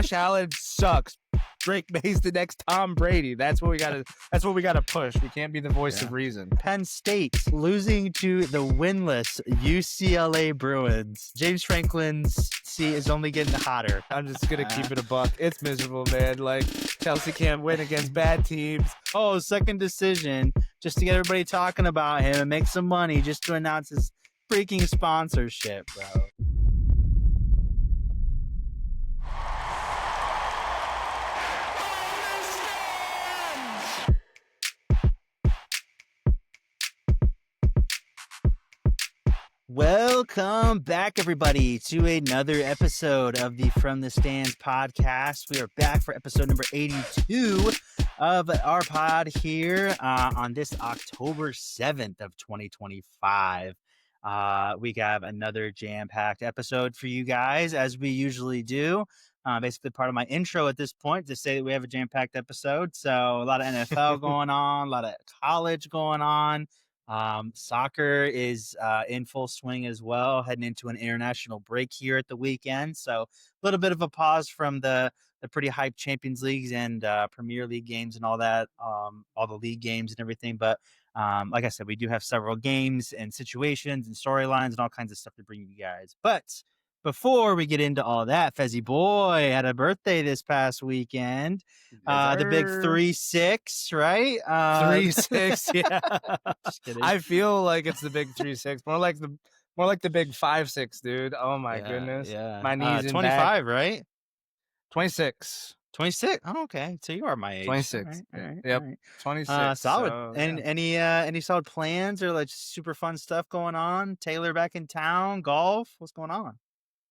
Josh Allen sucks. Drake May's the next Tom Brady. That's what we gotta push. We can't be the voice of reason. Penn State losing to the winless UCLA Bruins. James Franklin's seat is only getting hotter. I'm just gonna keep it a buck. It's miserable, man. Like, Chelsea can't win against bad teams. Oh, second decision just to get everybody talking about him and make some money just to announce his freaking sponsorship, bro. Welcome back, everybody, to another episode of the From the Stands podcast. We are back for episode number 82 of our pod here on this October 7th of 2025. We have another jam-packed episode for you guys, as we usually do. Basically part of my intro at this point to say that we have a jam-packed episode. So a lot of NFL going on, a lot of college going on. Soccer is in full swing as well, heading into an international break here at the weekend. So a little bit of a pause from the pretty hyped Champions Leagues and Premier League games and all that, all the league games and everything. But like I said, we do have several games and situations and storylines and all kinds of stuff to bring you guys. But before we get into all that, Fezzy Boy had a birthday this past weekend. The big 3-6, right? 3-6, yeah. Just kidding. I feel like it's the big 3-6, more like the big 5-6, dude. Oh my goodness, yeah. my knees in 25, back. right? 26. 26. Oh, okay. So you are my age. 26. All right. Yep. All right. 26. Solid. So, and any solid plans or like super fun stuff going on? Taylor back in town, golf. What's going on?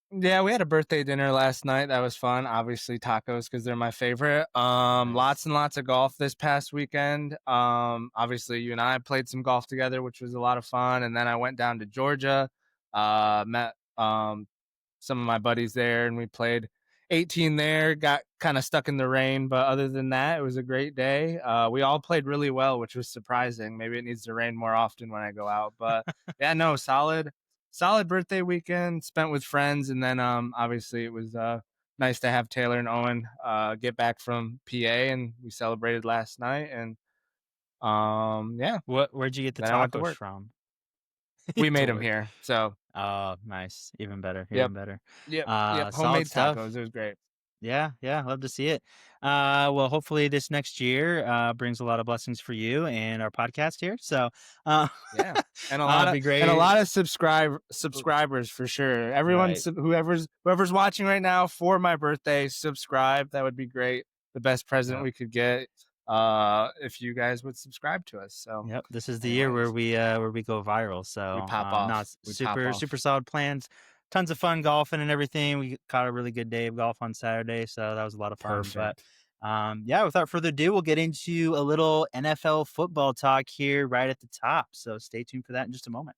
Yeah, we had a birthday dinner last night. That was fun. Obviously tacos because they're my favorite. Nice. Lots and lots of golf this past weekend. Obviously you and I played some golf together, which was a lot of fun. And then I went down to Georgia, met some of my buddies there, and we played 18 there. Got kind of stuck in the rain, but other than that, it was a great day. We all played really well, which was surprising. Maybe it needs to rain more often when I go out, but yeah, no, solid birthday weekend spent with friends. And then obviously it was nice to have Taylor and Owen get back from PA, and we celebrated last night. And yeah, Where'd you get the tacos from? We made them here, so nice, even better. Yep. Homemade tacos. It was great. Yeah, love to see it. Well, hopefully this next year brings a lot of blessings for you and our podcast here. So yeah, and a lot be great. And a lot of subscribers for sure. Everyone, right. whoever's watching right now for my birthday, subscribe. That would be great. The best present we could get if you guys would subscribe to us. So this is the year where we go viral. So we pop off. Super solid plans. Tons of fun golfing and everything. We caught a really good day of golf on Saturday, so that was a lot of fun. Perfect. But without further ado, we'll get into a little NFL football talk here right at the top. So stay tuned for that in just a moment.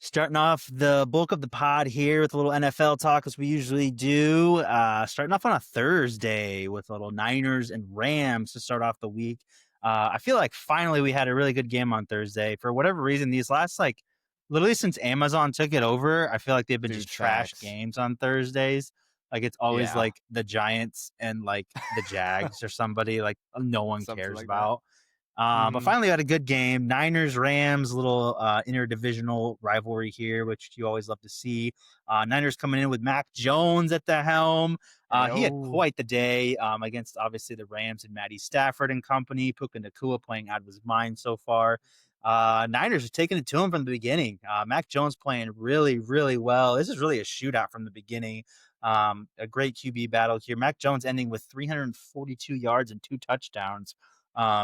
Starting off the bulk of the pod here with a little NFL talk, as we usually do. Starting off on a Thursday with a little Niners and Rams to start off the week. I feel like finally we had a really good game on Thursday. For whatever reason, these last literally since Amazon took it over, I feel like they've been just trash games on Thursdays. Like it's always like the Giants and like the Jags or somebody like no one cares about. But finally had a good game. Niners, Rams, little interdivisional rivalry here, which you always love to see. Niners coming in with Mac Jones at the helm. He had quite the day against obviously the Rams and Matty Stafford and company. Puka Nacua playing out of his mind so far. Niners are taking it to him from the beginning. Mac Jones playing really, really well. This is really a shootout from the beginning. A great QB battle here. Mac Jones ending with 342 yards and 2 touchdowns.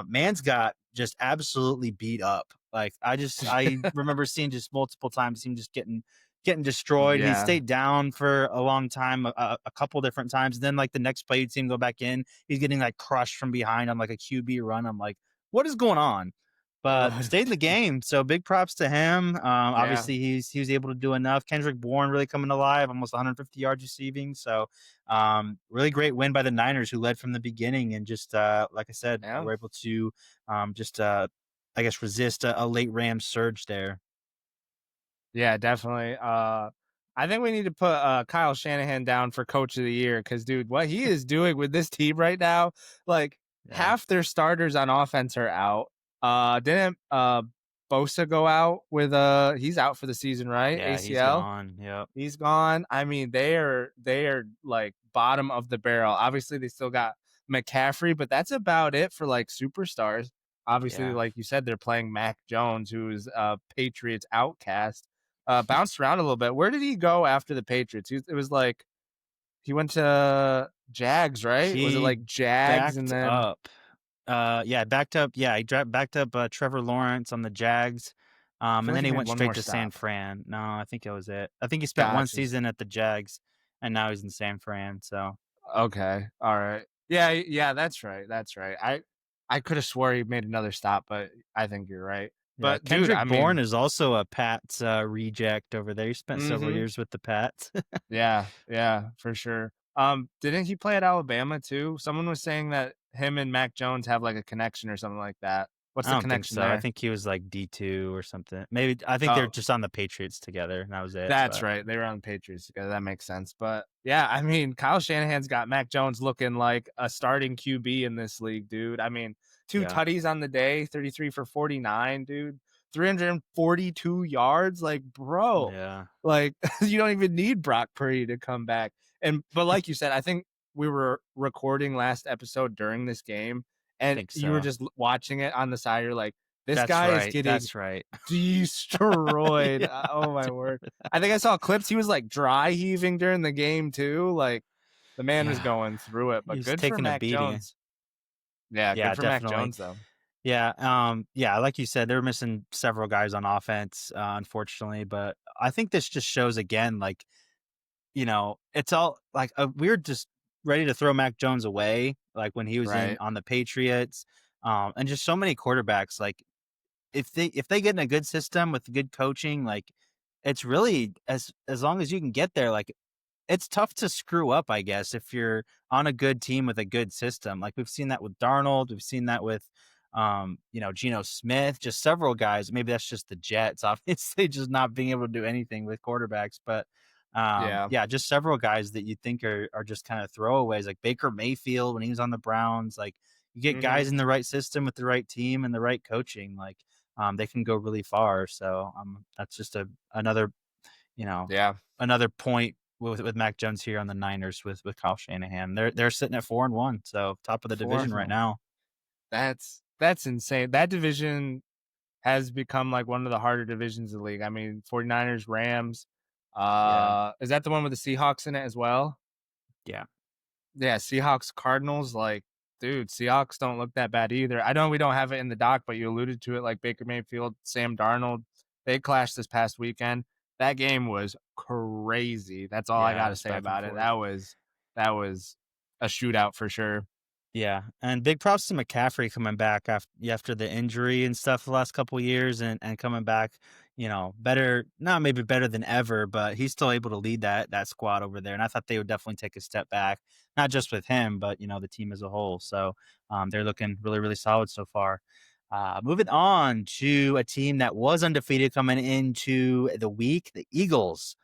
Man's got just absolutely beat up. Like I remember seeing just multiple times him just getting destroyed. He stayed down for a long time, a couple different times. And then like the next play, you'd see him go back in. He's getting like crushed from behind on like a QB run. I'm like, what is going on? But stayed in the game. So big props to him. Obviously he was able to do enough. Kendrick Bourne really coming alive, almost 150 yards receiving. So really great win by the Niners, who led from the beginning and just like I said, were able to I guess resist a late Rams surge there. Yeah, definitely. I think we need to put Kyle Shanahan down for coach of the year because, dude, what he is doing with this team right now, like Yeah. half their starters on offense are out. Didn't Bosa go out with he's out for the season, right? Yeah, he's ACL. gone. Yep. He's gone. I mean, they are like bottom of the barrel. Obviously, they still got McCaffrey, but that's about it for like superstars. Obviously, Yeah. like you said, they're playing Mac Jones, who is a Patriots outcast. Bounced around a little bit. Where did he go after the Patriots? It was like he went to Jags, right? Was it He like Jags and backed then up. Yeah, backed up. Yeah, backed up Trevor Lawrence on the Jags. I feel And like then he he made went one straight more to San stop. Fran. No, I think it was it. I think he spent one Gotcha. season at the Jags, and now he's in San Fran. So Okay. All right. Yeah, yeah, that's right. That's right. I could have swore he made another stop, but I think you're right. yeah, But dude, Kendrick I Bourne mean, is also a Pats reject over there. He spent several mhm. years with the Pats. Yeah, yeah, for sure. Didn't he play at Alabama too? Someone was saying that him and Mac Jones have like a connection or something like that. What's I the don't think connection so. I there? think he was like D2 or something. Maybe I think they're Oh, just on the Patriots together, and that was it. that's But right. They were on the Patriots together. That makes sense. But yeah, I mean, Kyle Shanahan's got Mac Jones looking like a starting QB in this league, dude. I mean, two yeah, tutties on the day, 33 for 49, dude. 342 yards. Like, bro, yeah, like you don't even need Brock Purdy to come back. And but like you said, I think we were recording last episode during this game, and think you were so. just watching it on the side. You're like, this That's guy is right. getting That's right. destroyed. Yeah, Oh my word. I think I saw clips. He was like dry heaving during the game too. Like the man was yeah. going through it. He But was good for taking a Mac beating. Jones. Yeah, Yeah, good for Mac definitely. Jones though. Yeah, yeah, like you said, they're missing several guys on offense, unfortunately, but I think this just shows again, like, it's all like we're just ready to throw Mac Jones away, like when he was in Right. on the Patriots, and just so many quarterbacks, like if they get in a good system with good coaching, like it's really as long as you can get there, like it's tough to screw up, I guess, if you're on a good team with a good system. Like we've seen that with Darnold, we've seen that with Geno Smith, just several guys. Maybe that's just the Jets, obviously, just not being able to do anything with quarterbacks. But Yeah. yeah, just several guys that you think are just kind of throwaways, like Baker Mayfield when he was on the Browns. Like you get guys Hmm. in the right system with the right team and the right coaching, like they can go really far. So that's just another you know, Yeah. another point with Mac Jones here on the Niners with Kyle Shanahan. They're sitting at 4-1, so top of the Four division right for now. that's insane. That division has become like one of the harder divisions of the league. I mean, 49ers, Rams. Yeah, Is that the one with the Seahawks in it as well? yeah, Yeah, Seahawks, Cardinals, like, dude, Seahawks don't look that bad either. I know we don't have it in the doc, but you alluded to it, like Baker Mayfield, Sam Darnold, they clashed this past weekend. That game was crazy. That's all I yeah. gotta It's say back and about it. forth. That was a shootout for sure. Yeah, and big props to McCaffrey coming back after the injury and stuff the last couple years and coming back, better, not maybe better than ever, but he's still able to lead that squad over there. And I thought they would definitely take a step back, not just with him, but the team as a whole. So they're looking really, really solid so far. Moving on to a team that was undefeated coming into the week, the Eagles.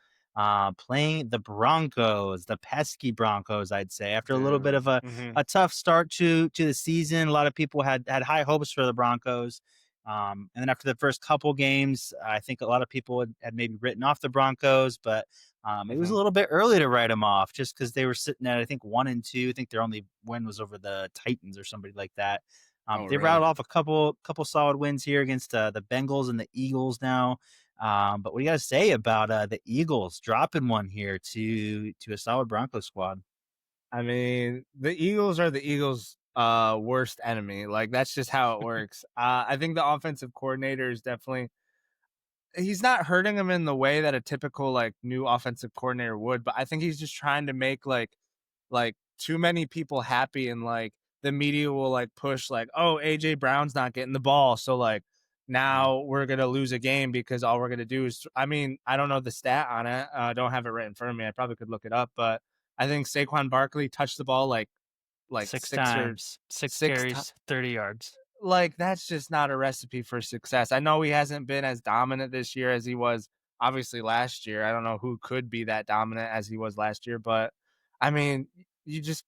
Playing the Broncos, the pesky Broncos, I'd say. After a little bit Dude. of a Mhm. a tough start to the season. A lot of people had high hopes for the Broncos. And then after the first couple games, I think a lot of people had maybe written off the Broncos, but it was a Mhm. little bit early to write them off just because they were sitting at, I think, 1-2. I think their only win was over the Titans or somebody like that. Oh, They rattled really? off a couple solid wins here against the Bengals and the Eagles now. But what do you got to say about the Eagles dropping one here to a solid Broncos squad? I mean, the Eagles are the Eagles' worst enemy. Like that's just how it works. I think the offensive coordinator is definitely he's not hurting him in the way that a typical like new offensive coordinator would, but I think he's just trying to make like too many people happy and like the media will like push like, oh, AJ Brown's not getting the ball. So like Yeah. now we're gonna lose a game because all we're gonna do is I mean, I don't know the stat on it. I don't have it right in front of me. I probably could look it up, but I think Saquon Barkley touched the ball like Six six or times, 6 six carries, 30 yards. like that's just not a recipe for success. I know he hasn't been as dominant this year as he was obviously last year. I don't know who could be that dominant as he was last year, but I mean, you just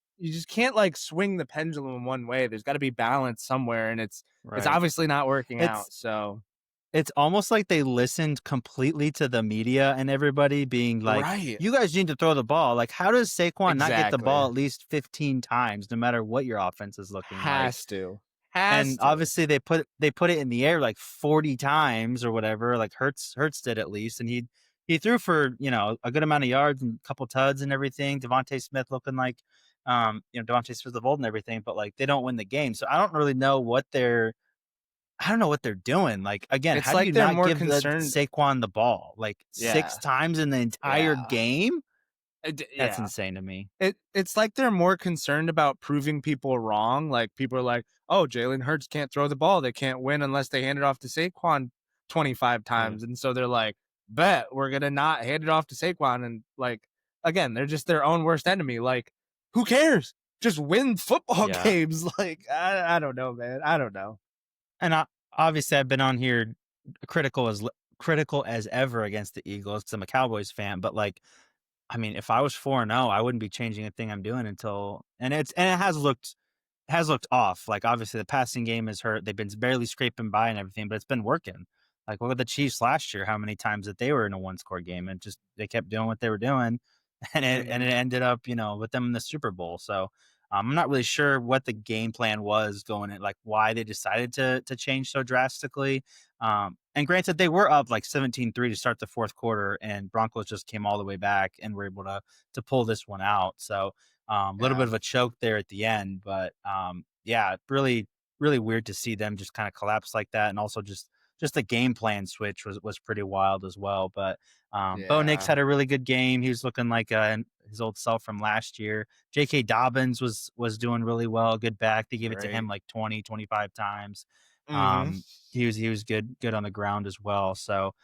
can't like swing the pendulum one way. There's got to be balance somewhere, and it's Right. obviously not working It's out. So It's almost like they listened completely to the media and everybody being like, right, "You guys need to throw the ball." Like, how does Saquon not get the ball exactly. at least 15 times no matter what your offense is looking like? Has And to. obviously they put it in the air like 40 times or whatever, like Hurts did at least, and he threw for, a good amount of yards and a couple tuds and everything. Devontae Smith looking like Devontae Smith of old and everything, but like they don't win the game. So I don't know what they're doing. Like, again, It's how do you like they're not more give concerned. Saquon the ball like 6 Yeah, times in the entire yeah, game? That's yeah. insane to me. It's like they're more concerned about proving people wrong. Like people are like, "Oh, Jalen Hurts can't throw the ball. They can't win unless they hand it off to Saquon 25 Yeah. times." And so they're like, "Bet we're gonna not hand it off to Saquon." And like again, they're just their own worst enemy. Like, who cares? Just win football Yeah. games. Like I don't know, man. I don't know. And obviously, I've been on here critical as ever against the Eagles because 'cause I'm a Cowboys fan, but, like, I mean, if I was 4-0, I wouldn't be changing a thing I'm doing until and it has looked off. Like, obviously, the passing game is hurt. They've been barely scraping by and everything, but it's been working. Like, look at the Chiefs last year, how many times that they were in a one-score game and just they kept doing what they were doing, and it Hmm. ended up, with them in the Super Bowl. So, I'm not really sure what the game plan was going in, like, why they decided to change so drastically. And granted, they were up, like, 17-3 to start the 4th quarter, and Broncos just came all the way back and were able to pull this one out. So, little bit Yeah, of a choke there at the end, but yeah, really, really weird to see them just kind of collapse like that, and also just the game plan switch was pretty wild as well. But Bo Nix yeah, had a really good game. He was looking like his old self from last year. J.K. Dobbins was doing really well, good back. They gave it to him right. like 20, 25 times. Hmm. He was good on the ground as well. So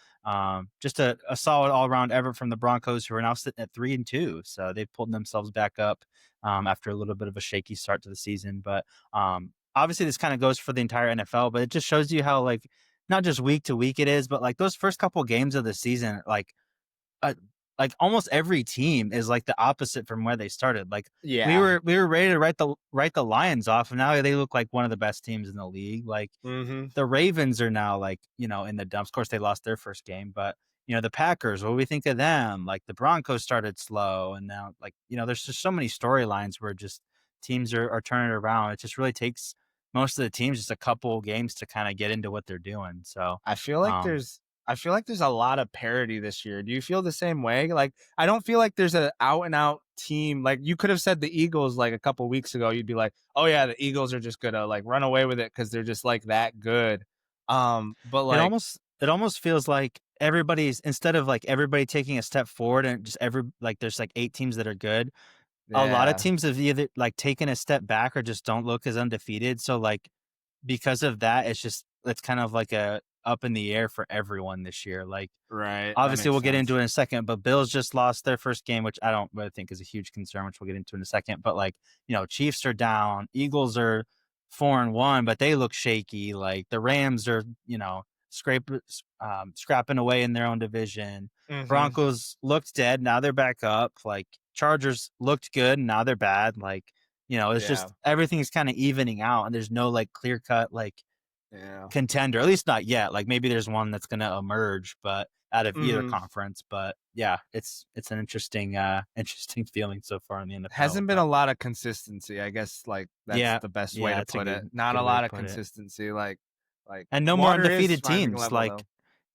just a solid all around effort from the Broncos, who are now sitting at 3-2. So they've pulled themselves back up after a little bit of a shaky start to the season. But obviously, this kind of goes for the entire NFL. But it just shows you how, like, not just week to week it is, but like those first couple games of the season, uh, like almost every team is like the opposite from where they started. Like we Yeah. were we were ready to write the Lions off, and now they look like one of the best teams in the league. Like Hmm. the Ravens are now like, in the dumps. Of course, they lost their first game, but the Packers, what do we think of them? Like the Broncos started slow, and now like, there's just so many storylines where just teams are turning it around. It just really takes most of the teams just a couple games to kind of get into what they're doing. So, I feel like um, there's I feel like there's a lot of parity this year. Do you feel the same way? Like I don't feel like there's a out and out team. Like you could have said the Eagles like a couple weeks ago. You'd be like, "Oh yeah, the Eagles are just gonna like run away with it because they're just like that good." But it like almost it almost feels like everybody's instead of like everybody taking a step forward and just there's like 8 teams that are good. A lot of yeah, teams have either, like, taken a step back or just don't look as undefeated, so, like, because of that, it's kind of like a up in the air for everyone this year. Like, right. That obviously, makes we'll get into sense. it in a second, but Bills just lost their first game, which I don't really think is a huge concern, which we'll get into in a second. But, like, Chiefs are down, Eagles are 4-1, but they look shaky. Like, the Rams are, scrapping away in their own division. Hmm. Broncos looked dead, now they're back up. Like, Chargers looked good, now they're bad. Like, it's Yeah, just everything's kinda evening out, and there's no, like, clear cut, like, yeah. contender, at least not yet. Like maybe there's one that's gonna emerge, but out of either Hmm. conference. But yeah, it's an interesting interesting feeling so far in the NFL. Hasn't been But a lot of consistency. I guess like that's yeah, the best way yeah, to it's a put it. good Not good a way to lot of put it. consistency. Like And no more water is undefeated finding teams. level Like though.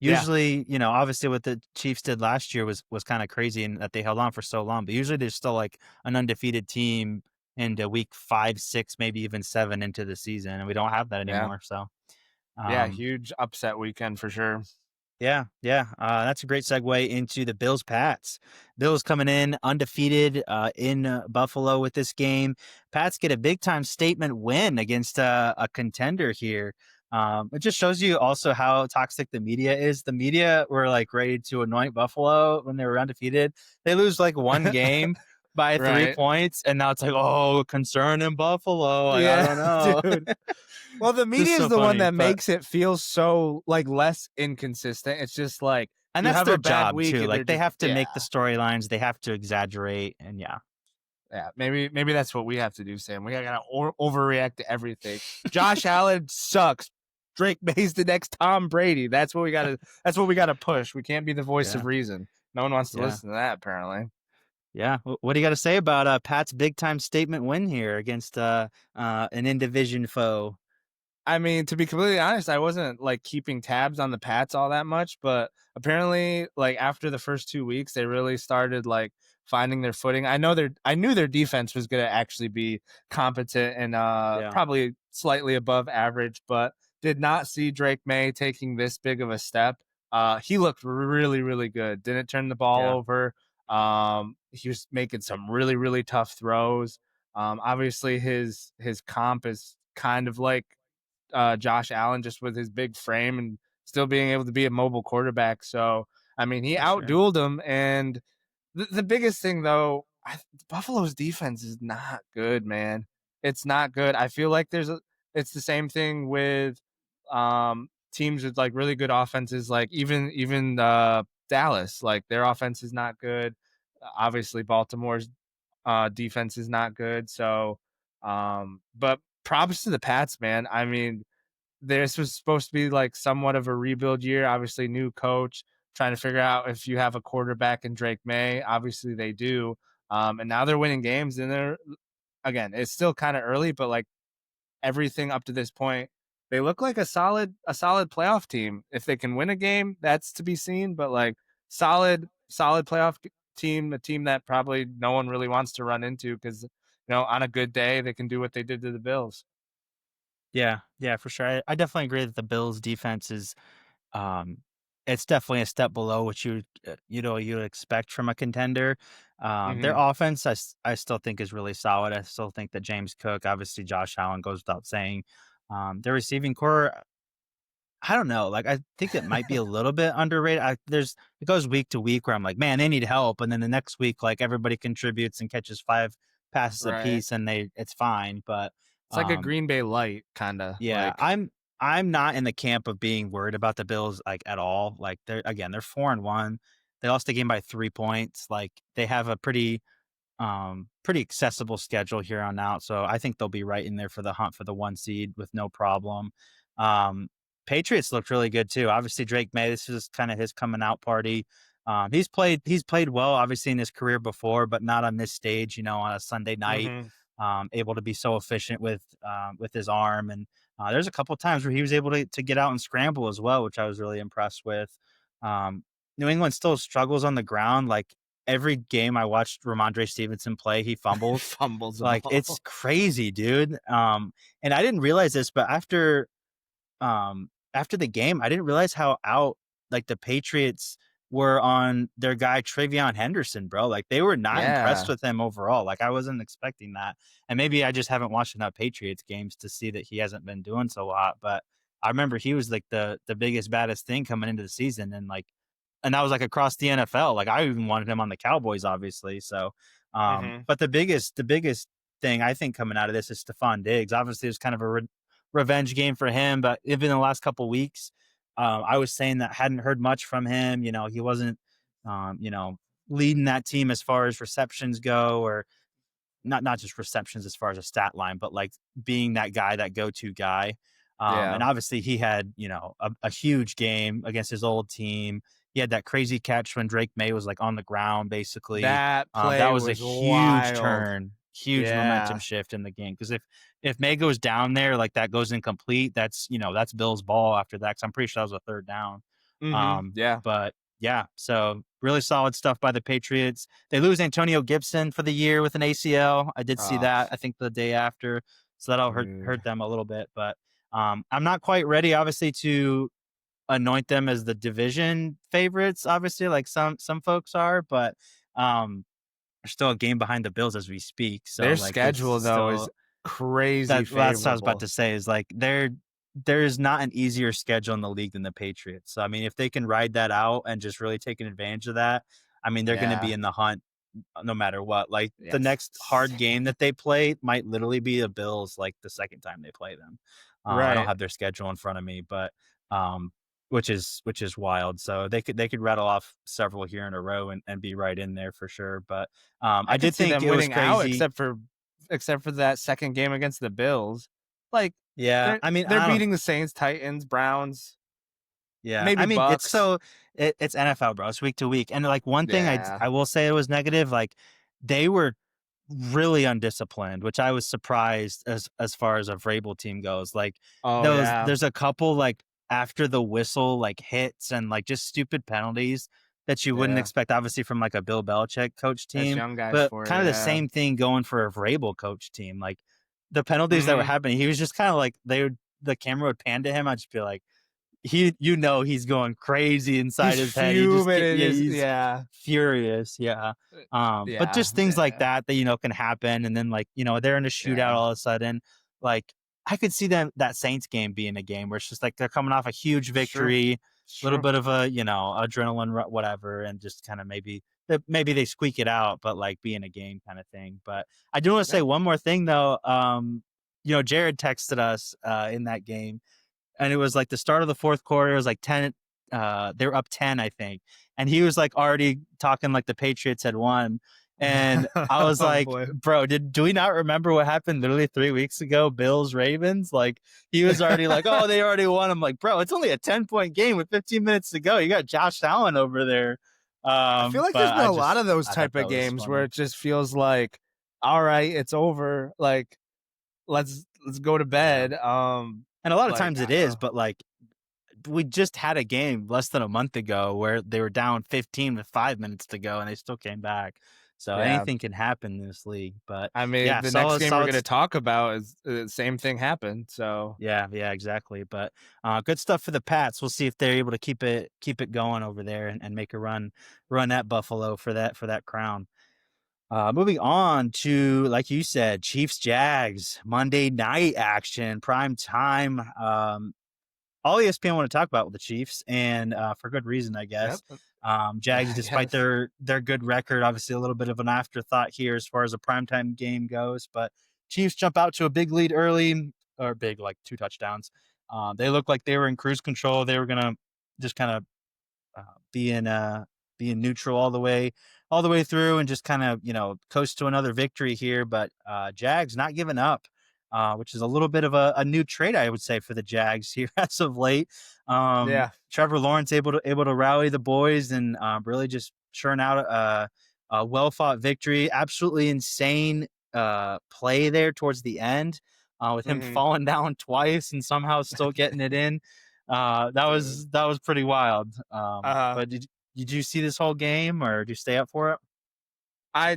Yeah, usually, obviously what the Chiefs did last year was kind of crazy and that they held on for so long. But usually there's still like an undefeated team into week 5, 6, maybe even 7 into the season, and we don't have that yeah. anymore. So Yeah, um huge upset weekend for sure. Yeah, yeah. That's a great segue into the Bills Pats. Bills coming in undefeated in Buffalo with this game. Pats get a big time statement win against a contender here. It just shows you also how toxic the media is. The media were like ready to anoint Buffalo when they were undefeated. They lose like one game by three Right. points, and now it's like, oh, concern in Buffalo. Like, I Yeah, don't know. dude. Well, the Just media is so the one funny. that But makes it feel so like less inconsistent. It's just like And You that's have their a bad job week too. and they're Like they just have to yeah. make the storylines, they have to exaggerate, and yeah. Yeah, maybe that's what we have to do, Sam. We gotta overreact to everything. Josh Allen sucks. Drake May's the next Tom Brady. That's what we gotta. That's what we gotta push. We can't be the voice of Yeah. reason. No one wants to Yeah. listen to that, apparently. Yeah. What do you got to say about Pat's big time statement win here against an in division foe? I mean, to be completely honest, I wasn't like keeping tabs on the Pats all that much, but apparently, like after the first 2 weeks, they really started like finding their footing. I knew their defense was gonna actually be competent and Yeah, probably slightly above average, but did not see Drake May taking this big of a step. He looked really, really good. Didn't turn the ball yeah, over. He was making some really, really tough throws. Obviously, his comp is kind of like Josh Allen just with his big frame and still being able to be a mobile quarterback. So, I mean, he for sure. outdueled him. And the biggest thing, though, Buffalo's defense is not good, man. It's not good. I feel like it's the same thing with teams with like really good offenses, like even Dallas, like their offense is not good. Obviously, Baltimore's defense is not good. So, but props to the Pats, man. I mean, this was supposed to be like somewhat of a rebuild year. Obviously, new coach trying to figure out if you have a quarterback in Drake May. Obviously, they do. And now they're winning games. And they're again, it's still kind of early, but like everything up to this point, they look like a solid playoff team. If they can win a game, that's to be seen. But like solid playoff team, a team that probably no one really wants to run into because on a good day they can do what they did to the Bills. Yeah, yeah, for sure. I definitely agree that the Bills defense is um it's definitely a step below what you'd expect from a contender. Their Hmm. offense I still think is really solid. I still think that James Cook, obviously Josh Allen goes without saying. Their receiving core, I don't know. Like, I think it might be a little bit underrated. It goes week to week where I'm like, man, they need help, and then the next week, like everybody contributes and catches 5 passes Right. apiece, and it's fine. But It's like a um, Green Bay light, kind of yeah, like. I'm not in the camp of being worried about the Bills like at all. Like they're 4-1. They lost the game by 3 points. Like they have a pretty accessible schedule here on out. So I think they'll be right in there for the hunt for the 1 seed with no problem. Um, Patriots looked really good too. Obviously, Drake May, this is kind of his coming out party. He's played well, obviously in his career before, but not on this stage. On a Sunday night, Hmm. able to be so efficient with his arm, and there's a couple times where he was able to get out and scramble as well, which I was really impressed with. Um, New England still struggles on the ground. Like every game I watched Ramondre Stevenson play, he fumbles. Fumbles the Like, it's ball. crazy, dude. And I didn't realize this, but after the game, I didn't realize how out, like, the Patriots were on their guy Travion Henderson, bro. Like, they were not impressed Yeah. with him overall. Like, I wasn't expecting that. And maybe I just haven't watched enough Patriots games to see that he hasn't been doing so hot, but I remember he was, like, the biggest, baddest thing coming into the season, and that was, like, across the NFL. Like, I even wanted him on the Cowboys, obviously. So, Hmm. but the biggest thing I think coming out of this is Stephon Diggs. Obviously, it was kind of a revenge game for him, but even in the last couple weeks, I was saying that hadn't heard much from him. He wasn't, um, you know, leading that team as far as receptions go, or not just receptions as far as a stat line, but like being that guy, that go-to guy. And Yeah. obviously he had, a huge game against his old team. He had that crazy catch when Drake May was like on the ground, basically. That That play was a was huge wild. turn, huge momentum Yeah. shift in the game. Because if May goes down there, like that goes incomplete, that's Bill's ball after that. Cause I'm pretty sure that was a third down. Yeah. But yeah, so really solid stuff by the Patriots. They lose Antonio Gibson for the year with an ACL. I did see Oh, that, I think the day after. So that'll hurt dude. hurt them a little bit. But I'm not quite ready, obviously, to anoint them as the division favorites, obviously, like some folks are, but they're still a game behind the Bills as we speak. So Their like there's schedule though is still crazy that's what I was about favorable. to say, is like there's not an easier schedule in the league than the Patriots. So I mean, if they can ride that out and just really taking advantage of that, I mean, they're going to be Yeah. in the hunt no matter what. Like the Yes. next hard game that they play might literally be the Bills, like the second time they play them. I don't Right. have their schedule in front of me, but um, which is wild. So they could rattle off several here in a row and be right in there for sure. But I I could did see think them it was winning out crazy. except for that second game against the Bills. Like Yeah, they're I mean, they're I don't. beating the Saints, Titans, Browns, Yeah, I maybe mean, it's Bucks. so it's NFL, bro. It's week to week, and like one thing Yeah. I will say it was negative. Like they were really undisciplined, which I was surprised as far as a Vrabel team goes. Like Oh those, yeah. there's a couple like after the whistle like hits and like just stupid penalties that you wouldn't Yeah. expect, obviously from like a Bill Belichick coach That's team, young guys but for kind you. of the Yeah. same thing going for a Vrabel coach team. Like the penalties that were Mhm. happening, he was just kind of like the camera would pan to him. I'd just be like, he's going crazy inside He's his head. He just fuming get, in yeah, his he's yeah. furious. Yeah. But Yeah. just things like Yeah. that can happen. And then like, they're in a shootout Yeah. all of a sudden. Like I could see that Saints game being a game where it's just like they're coming off a huge It's true. victory, It's little true. bit of a, adrenaline, whatever, and just kind of maybe they squeak it out, but like being a game kind of thing. But I do want to say Yeah. one more thing though. Jared texted us in that game, and it was like the start of the fourth quarter. It was like 10. They were up 10, I think, and he was like already talking like the Patriots had won. And I was Oh like, boy. bro, do we not remember what happened literally 3 weeks ago? Bills Ravens. Like he was already like, oh, they already won. I'm like, bro, it's only a 10-point game with 15 minutes to go. You got Josh Allen over there. I feel like there's But been a lot of those I thought type that of was games where funny. it just feels like, all right, it's over. Like let's go to Yeah. bed. And a lot of Like times I it don't is, know. but like we just had a game less than a month ago where they were down 15 with 5 minutes to go and they still came back. So Yeah. anything can happen in this league. But I mean, yeah, the next solid, game we're solid. going to talk about is the same thing happened. So, Yeah, yeah, exactly. But good stuff for the Pats. We'll see if they're able to keep it going over there and make a run at Buffalo for that crown. Moving on to, like you said, Chiefs Jags Monday night action, prime time. All ESPN want to talk about with the Chiefs, and for good reason, I yep. guess. Jags, I despite guess. their good record, obviously a little bit of an afterthought here as far as a primetime game goes. But Chiefs jump out to a big lead early, or big like 2 touchdowns. They looked like they were in cruise control. They were gonna just kind of uh, being being neutral all the way through and just kind of coast to another victory here. But Jags not giving up, which is a little bit of a new trait, I would say, for the Jags here as of late. Yeah. Trevor Lawrence able to rally the boys and really just churn out a well fought victory. Absolutely insane play there towards the end. With him Mhm. falling down twice and somehow still getting it in. That Dude. was that was pretty wild. Uh-huh. But did you see this whole game or did you stay up for it? I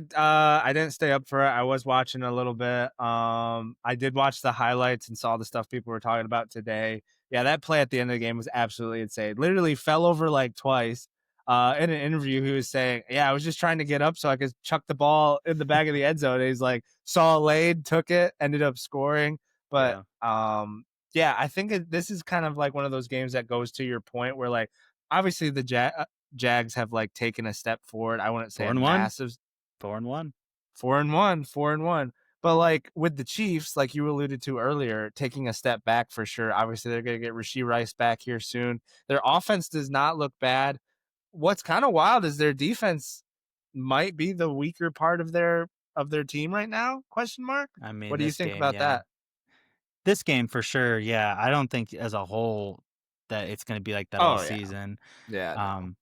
didn't stay up for it. I was watching a little bit. I did watch the highlights and saw the stuff people were talking about today. Yeah, that play at the end of the game was absolutely insane. Literally fell over like twice. In an interview, he was saying, "Yeah, I was just trying to get up so I could chuck the ball in the back of the end zone." And he's like, saw a lane, took it, ended up scoring. But Yeah, yeah, I think this is kind of like one of those games that goes to your point where, like, obviously the Jags have like taken a step forward. I wouldn't say four a and one, massive 4-1. 4-1, 4-1. But like with the Chiefs, like you alluded to earlier, taking a step back for sure. Obviously, they're going to get Rasheed Rice back here soon. Their offense does not look bad. What's kind of wild is their defense might be the weaker part of their team right now? Question mark. I mean, What do you this think game, about yeah, that? this game for sure. Yeah, I don't think as a whole that it's going to be like that all Oh yeah, season. yeah. No, Um,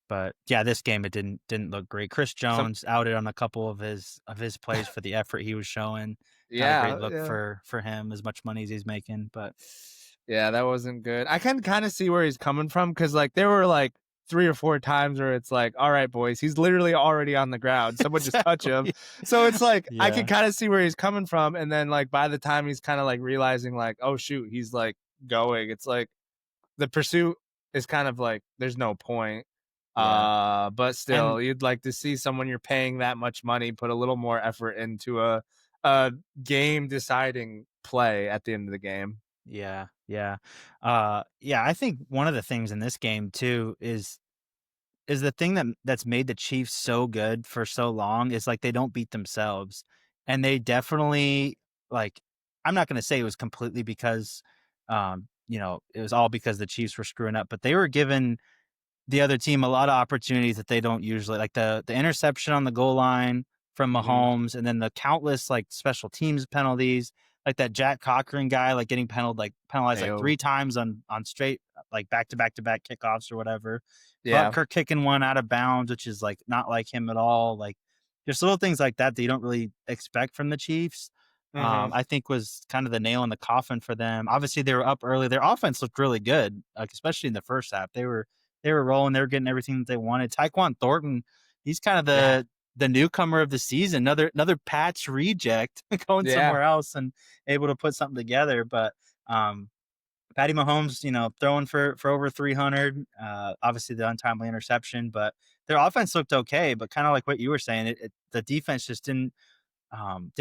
But yeah, this game it didn't look great. Chris some Jones outed on a couple of his plays for the effort he was showing. Not a great yeah, look yeah. for him, as much money as he's making. But Yeah, that wasn't good. I can kind of see where he's coming from because, like, there were like 3 or 4 times where it's like, all right, boys, he's literally already on the ground. Someone just touch him. exactly, So it's like I can yeah, kind of see where he's coming from, and then like by the time he's kind of like realizing like, oh shoot, he's like going. It's like the pursuit is kind of like there's no point. yeah, But still, and you'd like to see someone you're paying that much money put a little more effort into a game deciding play at the end of the game. yeah, yeah, yeah. I think one of the things in this game too is the thing that's made the Chiefs so good for so long is like they don't beat themselves, and they definitely like. I'm not going to say it was completely because it was all because the Chiefs were screwing up, but they were given the other team a lot of opportunities that they don't usually like the interception on the goal line from Mhm. Mahomes, and then the countless like special teams penalties, like that Jack Cochran guy, like getting penalized like Ayo. 3 times on straight like back to back to back kickoffs or whatever. Yeah. Butker kicking one out of bounds, which is like not like him at all. Like just little things like that that you don't really expect from the Chiefs. Mhm. I think was kind of the nail in the coffin for them. Obviously, they were up early. Their offense looked really good, like especially in the first half. They were rolling. They were getting everything that they wanted. Tyquan Thornton, he's kind of Yeah. the newcomer of the season. Another Pats reject going Yeah. somewhere else and able to put something together. But um, Patty Mahomes, throwing for over 300. Obviously, the untimely interception, but their offense looked okay. But kind of like what you were saying, the defense just didn't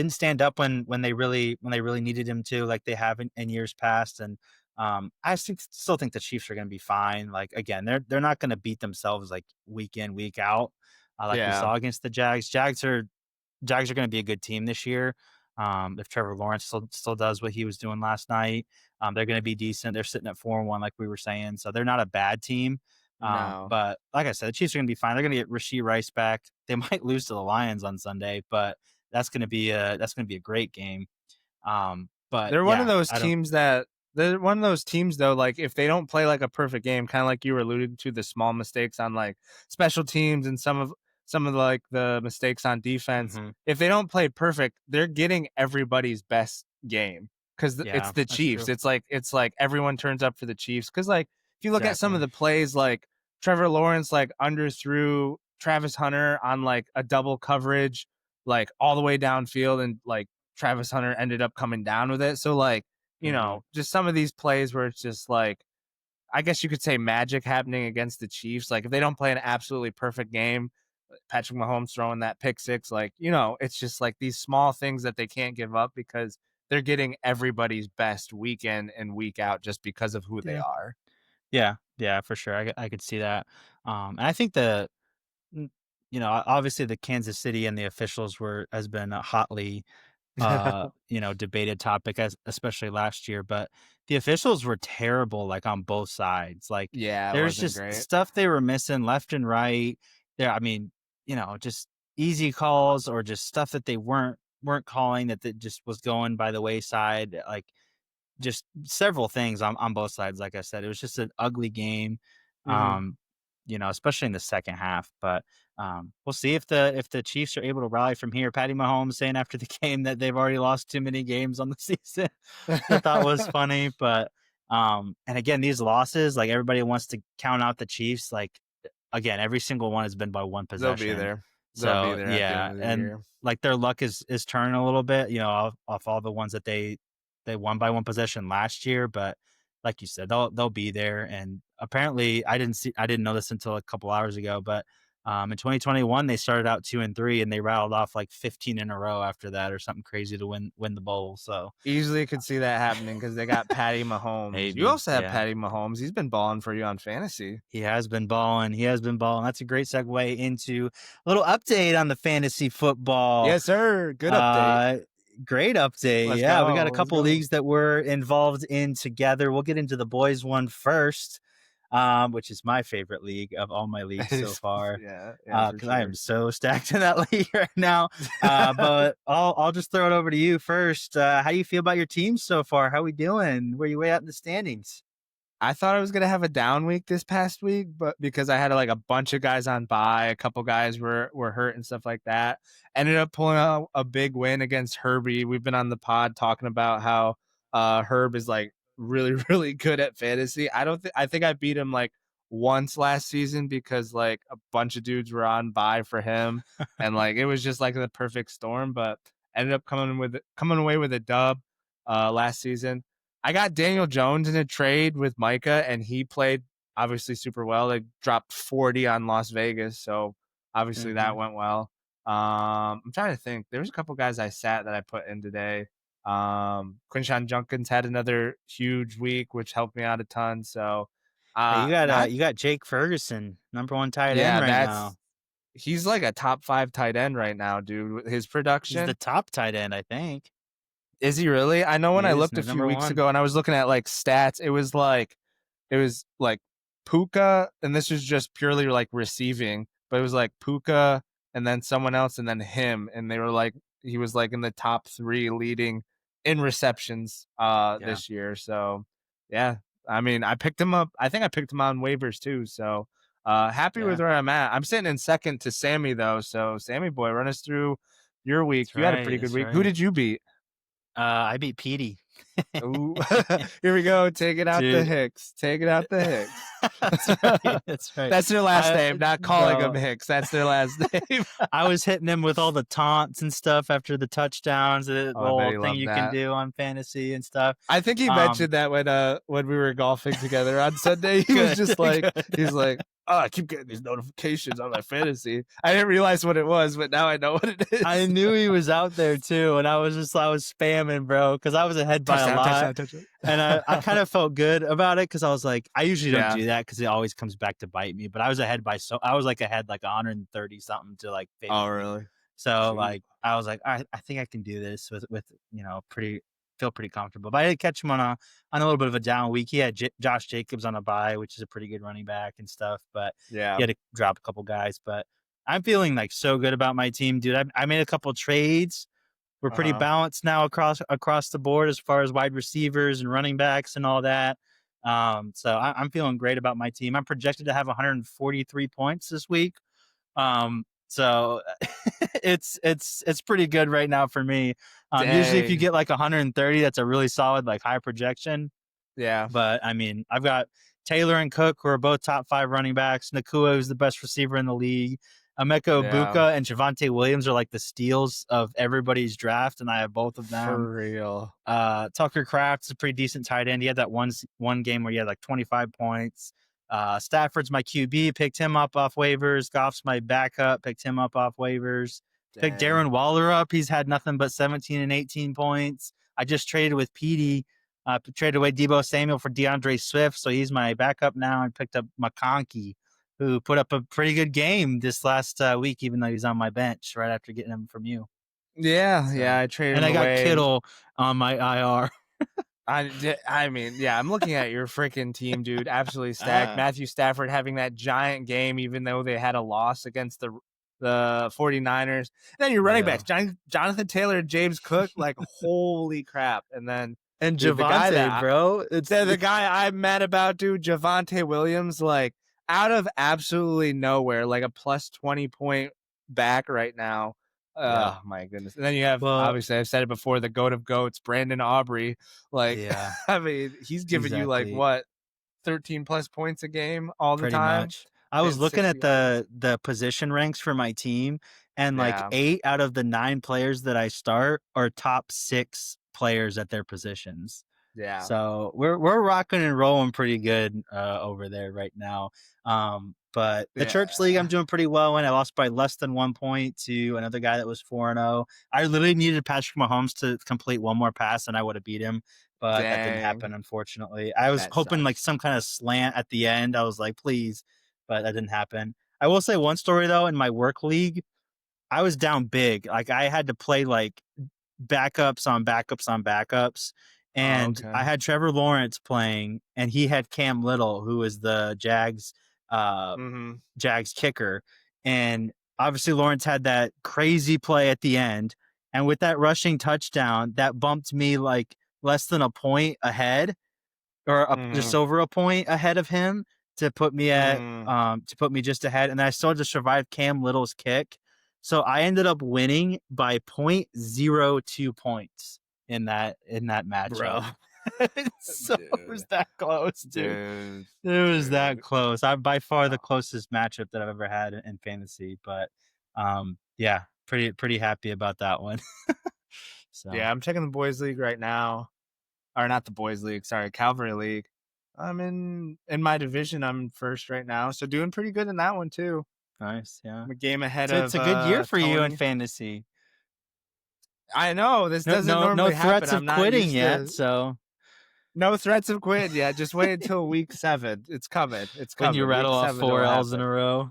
stand up when they really needed him to, like they have in years past. And still think the Chiefs are going to be fine. Like again, they're not going to beat themselves like week in week out, like we Yeah. saw against the Jags. Jags are going to be a good team this year. If Trevor Lawrence still does what he was doing last night, they're going to be decent. They're sitting at 4-1, like we were saying, so they're not a bad team. No. But like I said, the Chiefs are going to be fine. They're going to get Rasheed Rice back. They might lose to the Lions on Sunday, but that's going to be a great game. But They're one of yeah, those I don't. teams that they're one of those teams though, like if they don't play like a perfect game, kind of like you were alluding to the small mistakes on like special teams and some of like the mistakes on defense. Mhm. If they don't play perfect, they're getting everybody's best game because it's Yeah, the that's Chiefs. true. It's like everyone turns up for the Chiefs because like if you look at some of Exactly. the plays, like Trevor Lawrence like underthrew Travis Hunter on like a double coverage, like all the way downfield, and like Travis Hunter ended up coming down with it. So like, Mhm. just some of these plays where it's just like I guess you could say magic happening against the Chiefs. Like if they don't play an absolutely perfect game, Patrick Mahomes throwing that pick six, like, it's just like these small things that they can't give up because they're getting everybody's best week in and week out just because of who they Yeah. are. Yeah. Yeah, for sure. I could see that. And I think Mm, obviously the Kansas City and the officials has been a hotly, debated topic, as especially last year, but the officials were terrible, like on both sides. Like Yeah, it there's wasn't just great. stuff they were missing left and right. There, I mean, just easy calls or just stuff that they weren't calling that just was going by the wayside. Like just several things on both sides. Like I said, it was just an ugly game, Hmm. um, especially in the second half. But we'll see if the Chiefs are able to rally from here. Patty Mahomes saying after the game that they've already lost too many games on the season, which I thought was funny. But and again, these losses, like everybody wants to count out the Chiefs. Like again, every single one has been by one They'll be possession. there. They'll be So there at the end yeah, of the and year. like their luck is turning a little bit, off all the ones that they won by one possession last year. But like you said, they'll be there. And apparently, I didn't know this until a couple hours ago, but in 2021 they started out 2-3 and they rattled off like 15 in a row after that or something crazy to win the bowl. So Easily could see that happening because they got Patty Mahomes. You maybe, also have yeah. Patty Mahomes. He's been balling for you on fantasy. He has been balling. He has been balling. That's a great segue into a little update on the fantasy football. Yes, sir. Good update. Uh, Great update. Let's Yeah, we got a go. Let's couple go. leagues that we're involved in together. We'll get into the boys one first, which is my favorite league of all my leagues so far. Yeah, yeah, for Because I am sure. so stacked in that league right now. But I'll just throw it over to you first. How do you feel about your team so far? How we doing? Where you way out in the standings? I thought I was gonna have a down week this past week, but because I had like a bunch of guys on bye, a couple guys were hurt and stuff like that. Ended up pulling out a big win against Herbie. We've been on the pod talking about how Herb is like really really good at fantasy. I think I beat him like once last season because like a bunch of dudes were on bye for him, and like it was just like the perfect storm. But ended up coming away with a dub last season. I got Daniel Jones in a trade with Micah, and he played obviously super well. They dropped 40 on Las Vegas, so obviously that Mhm. went well. I'm trying to think. There was a couple guys I sat that I put in today. Quinshawn Junkins had another huge week, which helped me out a ton. So, Hey, not you got Jake Ferguson, number one tight end yeah, right now. he's like a top 5 tight end right now, dude. With his He's the production, top tight end, I think. Is he really? I know when He I is looked a the few number weeks one. ago and I was looking at like stats, it was like Puka, and this was just purely like receiving, but it was like Puka and then someone else and then him, and they were like he was like in the top three leading in receptions Yeah, this year. So yeah, I mean I picked him up. I think I picked him on waivers too. So happy with yeah. where I'm at. I'm sitting in second to Sammy though. So Sammy boy, run us through your week. That's You had a right. pretty good That's week. Who right. did you beat? I beat Petey. Ooh, here we go. Take it out the Dude. Hicks. Take it out the Hicks. That's right. That's right. That's their last I name. Not calling them no. Hicks. That's their last name. I was hitting him with all the taunts and stuff after the touchdowns, the Oh, I bet little he thing loved you can that. do on fantasy and stuff. I think he Um, mentioned that when we were golfing together on Sunday. He was good, just like, good. he's like, oh, I keep getting these notifications on my fantasy. I didn't realize what it was, but now I know what it I is. knew he was out there too, and I was spamming, bro, because I was ahead by a Touchdown, lot. touchdown, touchdown. And I kind of felt good about it because I was like, I usually don't Yeah. do that because it always comes back to bite me. But I was ahead by I was like ahead like 130 something to like Oh, 50. really? So Shoot. like I was like, I think I can do this with pretty feel pretty comfortable. But I did catch him on a little bit of a down week. He had Josh Jacobs on a bye, which is a pretty good running back and stuff. But he Yeah. had to drop a couple guys. But I'm feeling like so good about my team, dude. I made a couple trades. We're Uh pretty huh. balanced now across the board as far as wide receivers and running backs and all that. So I'm feeling great about my team. I'm projected to have 143 points this week. So it's pretty good right now for me. Usually if you Dang. get like 130, that's a really solid like high projection. Yeah. But I mean, I've got Taylor and Cook, who are both top 5 running backs. Nakua is the best receiver in the league. Emeka Yeah. Ibuka and Javante Williams are like the steals of everybody's draft, and I have both of them. For real. Tucker Kraft's a pretty decent tight end. He had that one game where he had like 25 points. Stafford's my QB, picked him up off waivers. Goff's my backup, picked him up off waivers. Picked Dang. Darren Waller up. He's had nothing but 17 and 18 points. I just traded with Petey, traded away Debo Samuel for DeAndre Swift, so he's my backup now. And picked up McConkey, who put up a pretty good game this last week, even though he's on my bench right after getting him from you. Yeah. Yeah. So, I traded and him I got away. Kittle on my IR. I mean, yeah, I'm looking at your freaking team, dude. Absolutely stacked. Ah, Matthew Stafford having that giant game, even though they had a loss against the 49ers. And then your running yeah. backs, Jonathan Taylor and James Cook, like holy crap. And then, And dude, the guy Javante, that bro. It's the guy I'm mad about, dude, Javante Williams, like out of absolutely nowhere, like a plus 20 point back right now. yeah. Oh my goodness. And then you have Well, obviously I've said it before, the goat of goats, Brandon Aubrey. Like yeah, I mean, he's giving you like exactly. what 13 plus points a game all the Pretty time, much. I was hitting looking 60 at yards. the position ranks for my team, and like Yeah. 8 out of the 9 players that I start are top 6 players at their positions. Yeah. So we're rocking and rolling pretty good over there right now. But the church league I'm Yeah. doing pretty well in. I lost by less than 1 point to another guy that was 4-0. I literally needed Patrick Mahomes to complete one more pass and I would have beat him, but that didn't happen, Dang. unfortunately. I was That hoping like sucks. some kind of slant at the end. I was like, please, but that didn't happen. I will say one story though, in my work league, I was down big. Like I had to play like backups on backups on backups. Oh, And okay. I had Trevor Lawrence playing, and he had Cam Little, who is the uh, Mm-hmm. Jags kicker. And obviously, Lawrence had that crazy play at the end. And with that rushing touchdown, that bumped me like less than a point ahead, or just Mm-hmm. over a point ahead of him Mm-hmm. to put me just ahead, and I still just survived Cam Little's kick. So I ended up winning by 0.02 points in that matchup. Bro. So it was Dude. that close, dude. Dude. It was that Dude. close. I'm by far the Oh, closest matchup that I've ever had in fantasy, but yeah, pretty happy about that one. So yeah, I'm checking the boys league right now. Or not the boys league, sorry, Calvary League. I'm in my division. I'm first right now. So doing pretty good in that one too. nice, yeah. I'm a game ahead So it's of a good year for you in Tony. fantasy. I know this doesn't No normally happen. threats I'm of not quitting used yet. to So no threats of quitting yet. Just wait until week 7. It's coming. It's when you coming. rattle Week off 7 four it'll L's in happen. a row.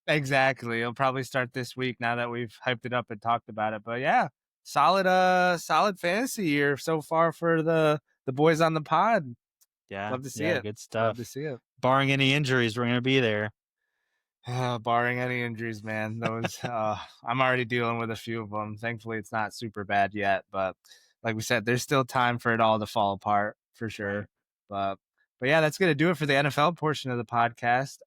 Exactly. It'll probably start this week now that we've hyped it up and talked about it. But yeah, solid fantasy year so far for the boys on the pod. Yeah, Love to see yeah, it. good Love to stuff. see it. Barring any injuries, we're gonna be there. Barring any injuries, man. Those I'm already dealing with a few of them. Thankfully, it's not super bad yet, but like we said, there's still time for it all to fall apart for sure. Right. But but yeah, that's gonna do it for the NFL portion of the podcast.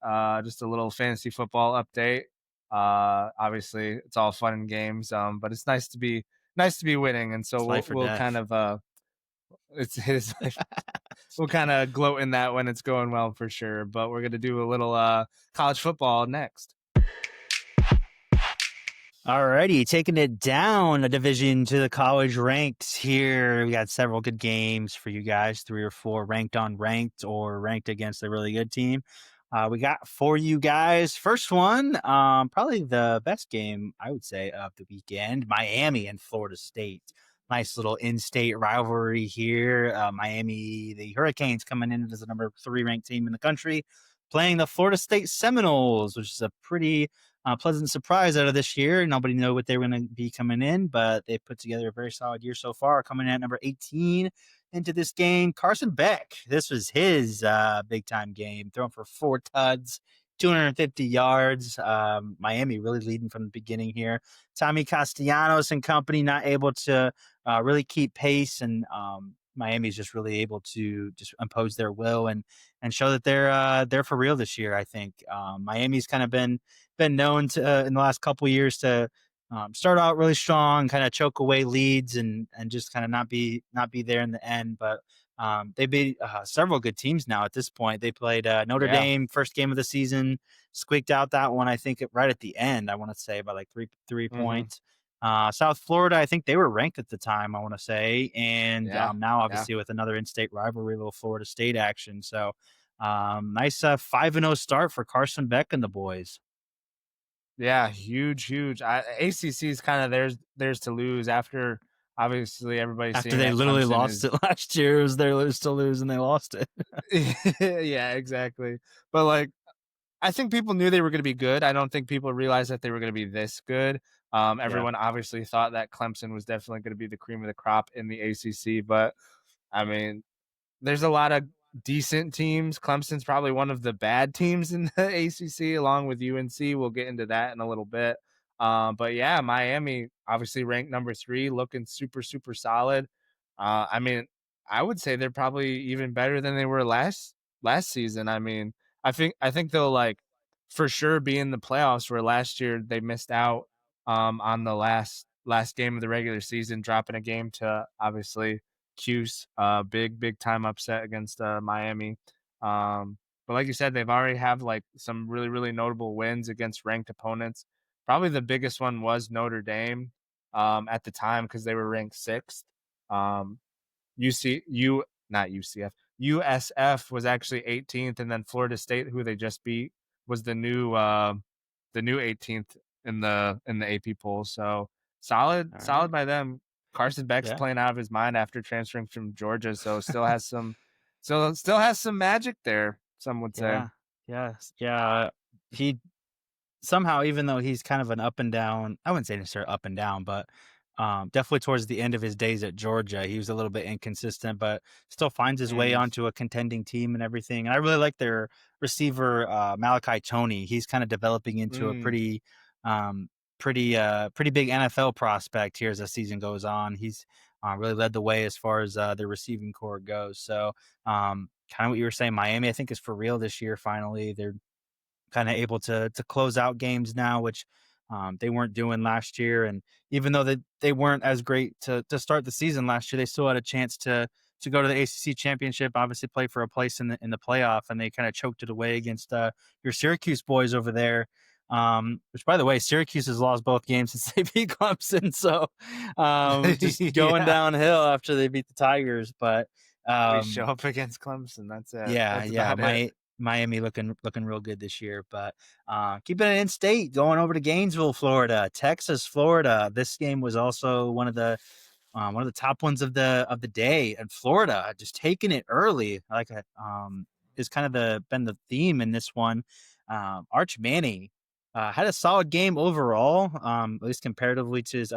Just a little fantasy football update. Obviously, it's all fun and games, but it's nice to be winning, and so It's life or we'll kind death. of it's his life. We'll kind of gloat in that when it's going well for sure. But we're gonna do a little college football next. Alrighty, taking it down a division to the college ranks here. We got several good games for you guys, 3 or 4 ranked on ranked or ranked against a really good team. We got for you guys. First one, probably the best game I would say of the weekend: Miami and Florida State. Nice little in-state rivalry here. Miami, the Hurricanes, coming in as the number 3 ranked team in the country, playing the Florida State Seminoles, which is a pretty pleasant surprise out of this year. Nobody knew what they were going to be coming in, but they put together a very solid year so far. Coming in at number 18 into this game, Carson Beck. This was his big time game, throwing for 4 tuds, 250 yards. Miami really leading from the beginning here. Tommy Castellanos and company not able to really keep pace, and Miami's just really able to just impose their will and show that they're for real this year. I think Miami's kind of been known to in the last couple years to start out really strong, kind of choke away leads, and just kind of not be there in the end. But they beat several good teams now at this point. They played Notre Yeah. Dame first game of the season, squeaked out that one. I think right at the end. I want to say by like three Hmm. points. South Florida, I think they were ranked at the time. I want to say, and Yeah. now Yeah. obviously with another in-state rivalry, little Florida State action. So nice 5-0 start for Carson Beck and the boys. Yeah. Huge, huge. ACC is kind of theirs to lose after obviously everybody's After seeing they that literally Clemson lost is it last year, it was their lose to lose, and they lost it. yeah, exactly. But like I think people knew they were going to be good. I don't think people realized that they were going to be this good. Yeah, Everyone obviously thought that Clemson was definitely going to be the cream of the crop in the ACC, but I mean, there's a lot of decent teams. Clemson's probably one of the bad teams in the ACC, along with UNC. We'll get into that in a little bit. But yeah, Miami obviously ranked number 3, looking super super solid. I mean, I would say they're probably even better than they were last season. I mean, I think they'll like for sure be in the playoffs. Where last year they missed out on the last game of the regular season, dropping a game to obviously Cuse, big time upset against Miami. But like you said, they've already have like some really notable wins against ranked opponents. Probably the biggest one was Notre Dame at the time because they were ranked 6th. Um, UC U not UCF USF was actually 18th, and then Florida State, who they just beat, was the new 18th in the AP poll. So all solid right. by them. Carson Beck's Yeah, playing out of his mind after transferring from Georgia, so still has some magic there. Some would say. yeah, yeah. He somehow, even though he's kind of an up and down, I wouldn't say necessarily up and down, but definitely towards the end of his days at Georgia, he was a little bit inconsistent, but still finds his way Mm, onto a contending team and everything. And I really like their receiver, Malachi Tony. He's kind of developing into a mm. um, pretty big NFL prospect here as the season goes on. He's really led the way as far as their receiving core goes. So, kind of what you were saying, Miami, I think, is for real this year. Finally, they're kind of able to close out games now, which they weren't doing last year. And even though they weren't as great to start the season last year, they still had a chance to go to the ACC championship. Obviously, play for a place in the playoff, and they kind of choked it away against your Syracuse boys over there. Which, by the way, Syracuse has lost both games since they beat Clemson, so just going Yeah, downhill after they beat the Tigers. But we show um, up against Clemson. That's it. yeah, That's yeah. about it. Miami looking real good this year, but keeping it in state, going over to Gainesville, Florida, Texas, Florida. This game was also one of the top ones of the day, and Florida just taking it early, like is kind of been the theme in this one. Arch Manning had a solid game overall, at least comparatively to his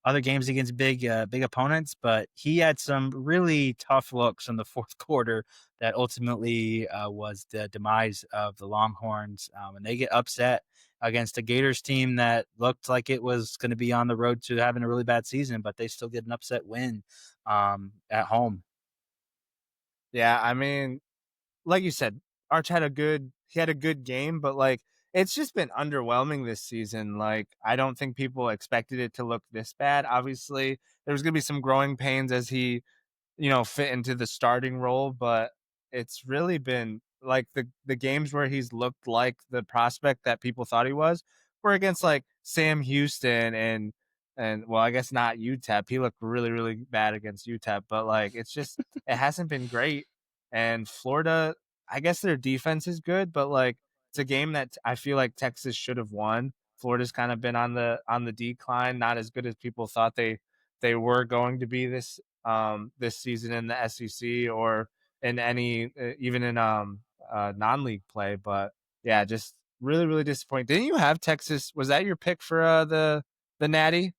other games against big opponents, but he had some really tough looks in the fourth quarter that ultimately was the demise of the Longhorns, and they get upset against a Gators team that looked like it was going to be on the road to having a really bad season, but they still get an upset win at home. Yeah, I mean, like you said, Arch had a good game, but like it's just been underwhelming this season. Like I don't think people expected it to look this bad. Obviously, there was gonna be some growing pains as he fit into the starting role, but it's really been like the games where he's looked like the prospect that people thought he was were against like Sam Houston and well, I guess not UTEP. He looked really, really bad against UTEP, but like it's just it hasn't been great. And Florida, I guess their defense is good, but like it's a game that I feel like Texas should have won. Florida's kind of been on the decline, not as good as people thought they were going to be this season in the SEC or in any even in non-league play. But yeah, just really really disappointing. Didn't you have Texas? Was that your pick for the Natty?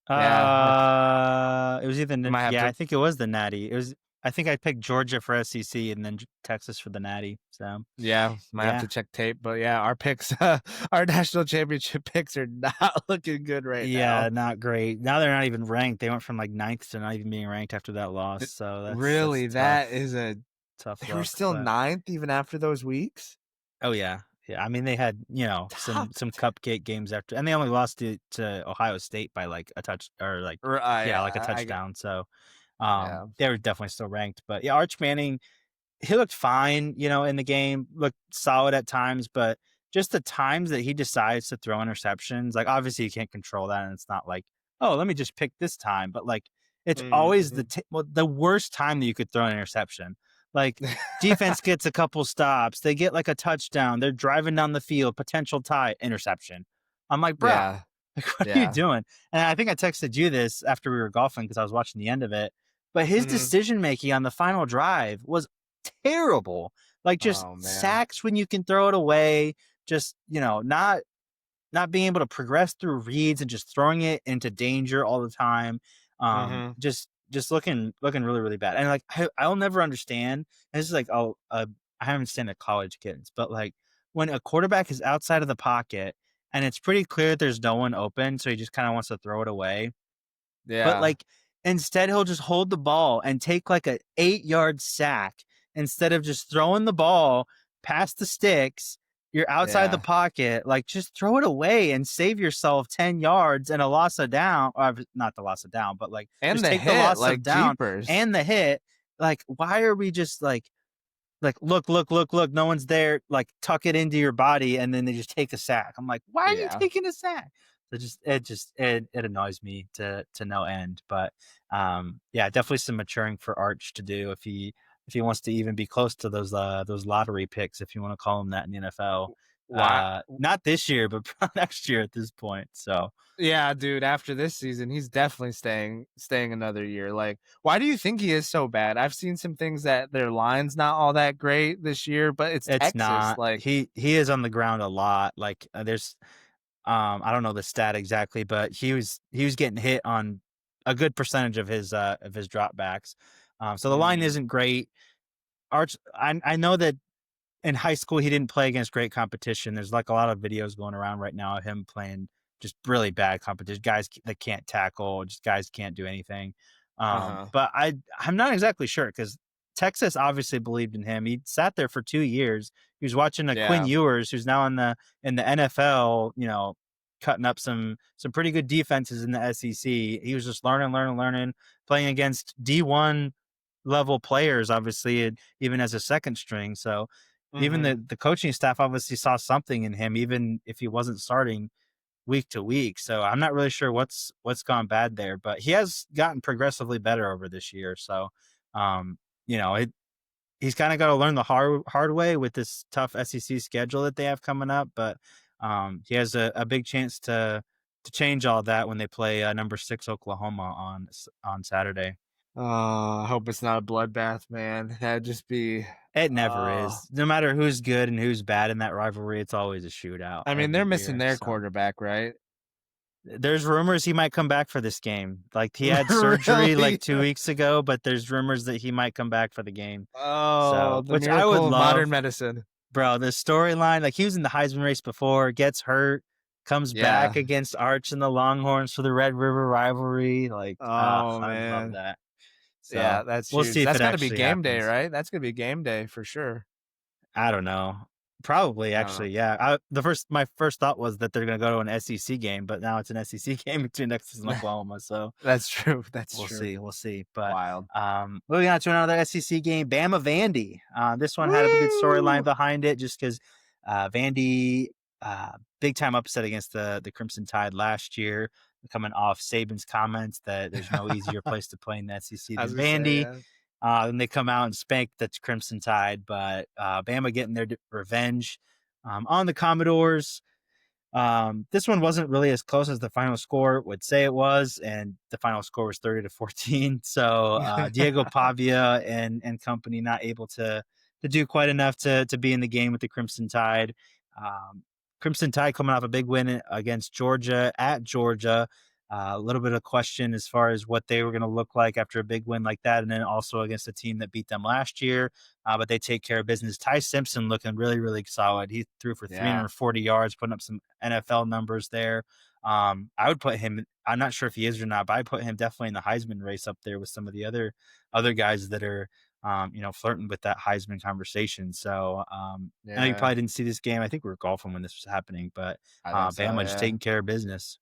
Yeah, It was either I might have yeah, I to. think it was the Natty. It was I think I picked Georgia for SEC and then Texas for the Natty. So Yeah, might have yeah, to check tape, but yeah, our picks, our national championship picks are not looking good right yeah, now. not great. Now they're not even ranked. They went from like ninth to not even being ranked after that loss. Th- So that's Really, that tough, is a. tough They were luck. still But ninth even after those weeks. oh yeah, yeah. I mean, they had Top, some cupcake games after, and they only lost to Ohio State by like a touch or like yeah, like a yeah, touchdown. So yeah, they were definitely still ranked. But yeah, Arch Manning he looked fine, in the game, looked solid at times, but just the times that he decides to throw interceptions, like obviously you can't control that, and it's not like, oh, let me just pick this time, but like it's always mm-hmm. the worst time that you could throw an interception. Like defense gets a couple stops, they get like a touchdown, they're driving down the field, potential tie, interception. I'm like, bruh, Yeah, like what are you yeah, doing? And I think I texted you this after we were golfing because I was watching the end of it. But his mhm. decision making on the final drive was terrible. Like just Oh, man. sacks when you can throw it away, just, not being able to progress through reads and just throwing it into danger all the time. Mhm. Just looking really really bad. And like I'll never understand. And this is like I haven't seen the college kids, but like when a quarterback is outside of the pocket and it's pretty clear that there's no one open, so he just kind of wants to throw it away, but, Yeah, like, instead, he'll just hold the ball and take, like, a 8-yard sack instead of just throwing the ball past the sticks. You're outside the yeah. pocket, like, just throw it away and save yourself 10 yards and a loss of down or not the loss of down, but, like, And just the take the hit, loss of like, down jeepers. and the hit. Like, why are we just, like, "Look, look, look, look, no one's there," like, tuck it into your body, and then they just take a sack. I'm like, "Why are you Yeah. taking a sack?" It annoys me to no end, but, yeah, definitely some maturing for Arch to do if he wants to even be close to those lottery picks, if you wanna call them that in the NFL. Why Not this year, but next year at this point, so Yeah, dude, after this season, he's definitely staying another year. Like, why do you think he is so bad? I've seen some things that their line's not all that great this year, but it's it's Texas, not. like He is on the ground a lot, like, there's I don't know the stat exactly, but he was getting hit on a good percentage of his dropbacks. So the line mm, isn't great. Arch, I know that in high school he didn't play against great competition. There's like a lot of videos going around right now of him playing just really bad competition. Guys that can't tackle, just guys can't do anything. uh-huh. But I'm not exactly sure because Texas obviously believed in him. He sat there for 2 years. He was watching a Quinn Yeah. Ewers, who's now in the NFL. Cutting up some pretty good defenses in the SEC. He was just learning, learning, learning, playing against D1 level players, obviously, and even as a second string. So even Mhm. the coaching staff obviously saw something in him, even if he wasn't starting week to week. So I'm not really sure what's gone bad there, but he has gotten progressively better over this year. So, um, he's kind of got to learn the hard way with this tough SEC schedule that they have coming up. But he has a big chance to change all that when they play number 6 Oklahoma on Saturday. Oh, I hope it's not a bloodbath, man. That'd just be It never oh. is. No matter who's good and who's bad in that rivalry, it's always a shootout I mean, they're every missing year. their So quarterback, right? There's rumors he might come back for this game. Like, he had surgery, like, Really? 2 weeks ago, but there's rumors that he might come back for the game. Oh, So the which I would miracle of modern love. medicine. Bro, the storyline, like, he was in the Heisman race before, gets hurt, comes back Yeah. against Arch and the Longhorns for the Red River rivalry, like, Oh, I'd love man. that. Yeah, So, that's we'll huge. see if That's it gotta be actually game day, happens. right? That's gonna be game day for sure. I don't know. Probably, I don't know. actually, yeah. My first thought was that they're gonna go to an SEC game, but now it's an SEC game between Texas and Oklahoma, so That's true, that's we'll true. see, we'll see. But, Wild. moving on to another SEC game, Bama Vandy. This one had a good storyline Woo! behind it just 'cause, Vandy, big time upset against the Crimson Tide last year, coming off Saban's comments that there's no easier place to play in the SEC I was than gonna say, Vandy. yeah. And they come out and spank the Crimson Tide, but, Bama getting their revenge, on the Commodores. This one wasn't really as close as the final score would say it was, and the final score was 30-14. So Diego Pavia and company not able to do quite enough to be in the game with the Crimson Tide. Um, Crimson Tide coming off a big win against Georgia at Georgia. A little bit of question as far as what they were going to look like after a big win like that, and then also against a team that beat them last year. But they take care of business. Ty Simpson looking really, really solid. He threw for Yeah, 340 yards, putting up some NFL numbers there. I would put him. I'm not sure if he is or not, but I put him definitely in the Heisman race up there with some of the other guys that are, flirting with that Heisman conversation. So I know you yeah, probably didn't see this game. I think we were golfing when this was happening, but I think so, Bama just yeah. taking care of business.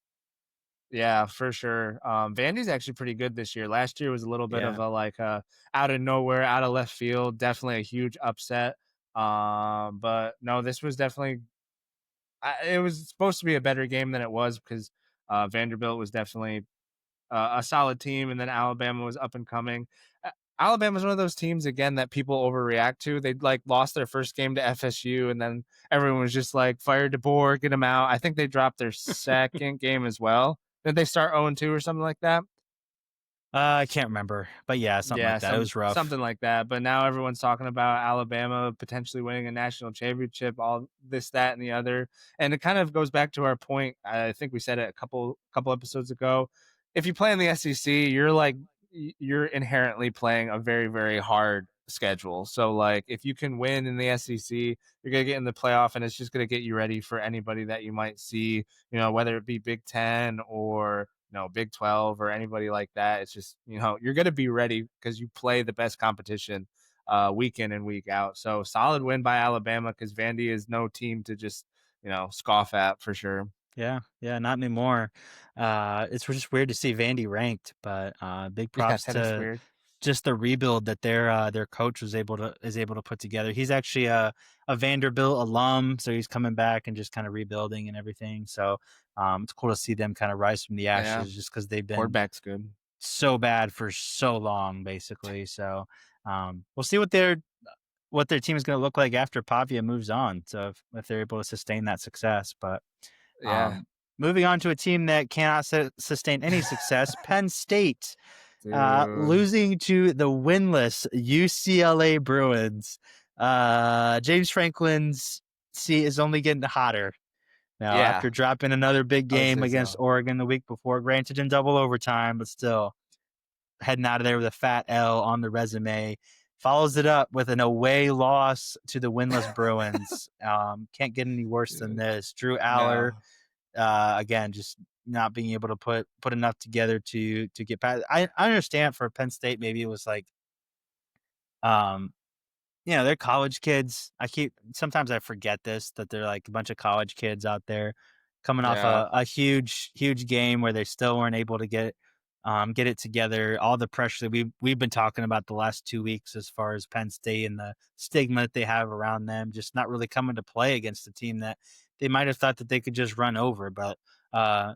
Yeah, for sure. Vandy's actually pretty good this year. Last year was a little bit of Yeah. a, like, out of nowhere, out of left field, definitely a huge upset. But no, this was definitely it was supposed to be a better game than it was because, Vanderbilt was definitely a solid team, and then Alabama was up and coming. Alabama's one of those teams again that people overreact to. They like lost their first game to FSU, and then everyone was just like, "Fire DeBoer, get him out." I think they dropped their second game as well. Did they start 0-2 or something like that? I can't remember, but yeah, something Yeah, like that. It was rough. something like that. But now everyone's talking about Alabama potentially winning a national championship, all this, that, and the other. And it kind of goes back to our point. I think we said it a couple episodes ago. If you play in the SEC, you're like you're inherently playing a very, very hard schedule. So like if you can win in the SEC, you're gonna get in the playoff, and it's just gonna get you ready for anybody that you might see, whether it be Big Ten or Big 12 or anybody like that. It's just, you're going to be ready because you play the best competition week in and week out. So solid win by Alabama because Vandy is no team to just, scoff at for sure. Yeah, yeah, not anymore. It's just weird to see Vandy ranked, but big Yeah, props that is to weird. just the rebuild that their coach is able to put together. He's actually a Vanderbilt alum, so he's coming back and just kind of rebuilding and everything. So it's cool to see them kind of rise from the Yeah, ashes, just because they've been quarterback's good. so bad for so long, basically. So we'll see what their team is going to look like after Pavia moves on. So if they're able to sustain that success, but Yeah, um, moving on to a team that cannot sustain any success, Penn State, dude. losing to the winless UCLA Bruins. James Franklin's seat is only getting hotter now Yeah, after dropping another big I would game say against so. Oregon the week before, granted in double overtime, but still heading out of there with a fat L on the resume. Follows it up with an away loss to the winless Bruins. Can't get any worse than Dude, this. Drew Aller, no. again, just not being able to put enough together to get past. I understand for Penn State, maybe it was like, um, they're college kids. Sometimes I forget this, that they're like a bunch of college kids out there coming off Yeah, a huge, huge game where they still weren't able to get it together. All the pressure that we've been talking about the last 2 weeks as far as Penn State and the stigma that they have around them, just not really coming to play against a team that they might have thought that they could just run over. But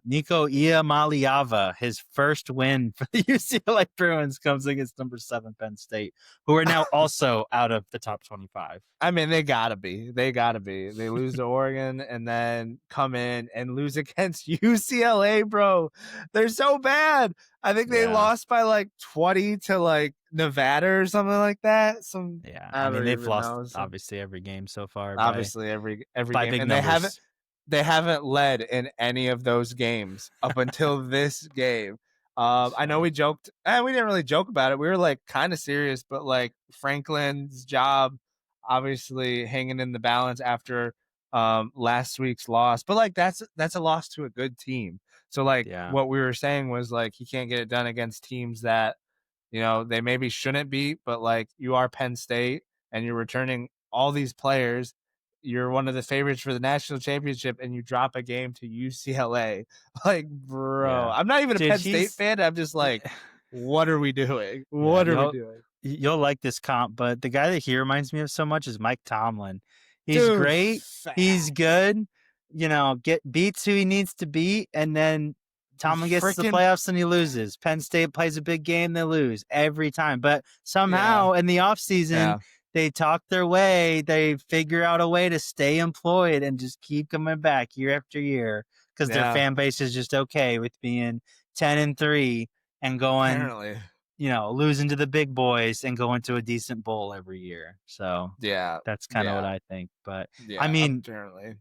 Nico Iamaliava, his first win for the UCLA Bruins comes against number 7 Penn State, who are now also out of the top 25. I mean, they gotta be. They gotta be. They lose to Oregon and then come in and lose against UCLA, bro. They're so bad. I think they Yeah. lost by like 20 to like Nevada or something like that. Yeah. I I mean, don't they've even lost know. Some obviously every game so far by obviously every by game, big and they haven't numbers. they haven't led in any of those games up until this game. That's I know funny. we joked, and we didn't really joke about it. We were like kind of serious, but like Franklin's job obviously hanging in the balance after last week's loss. But like that's a loss to a good team. So like Yeah. what we were saying was like he can't get it done against teams that they maybe shouldn't beat, but like you are Penn State and you're returning all these players. You're one of the favorites for the national championship, and you drop a game to UCLA. Like, bro, Yeah. I'm not even a Dude, Penn State he's fan. I'm just like, what are we doing? yeah, What are we doing? you'll like this comp, but the guy that he reminds me of so much is Mike Tomlin. He's Dude, great. He's facts. good. Get beats who he needs to beat, and then Tomlin gets to the Freaking, playoffs and he loses. Penn State plays a big game, they lose every time. But yeah, somehow in the offseason, yeah, they talk their way. They figure out a way to stay employed and just keep coming back year after year because their yeah. fan base is just okay with being 10-3 and going Apparently, losing to the big boys and going to a decent bowl every year. So yeah, that's kind of what yeah, I think. But I yeah. mean, Apparently,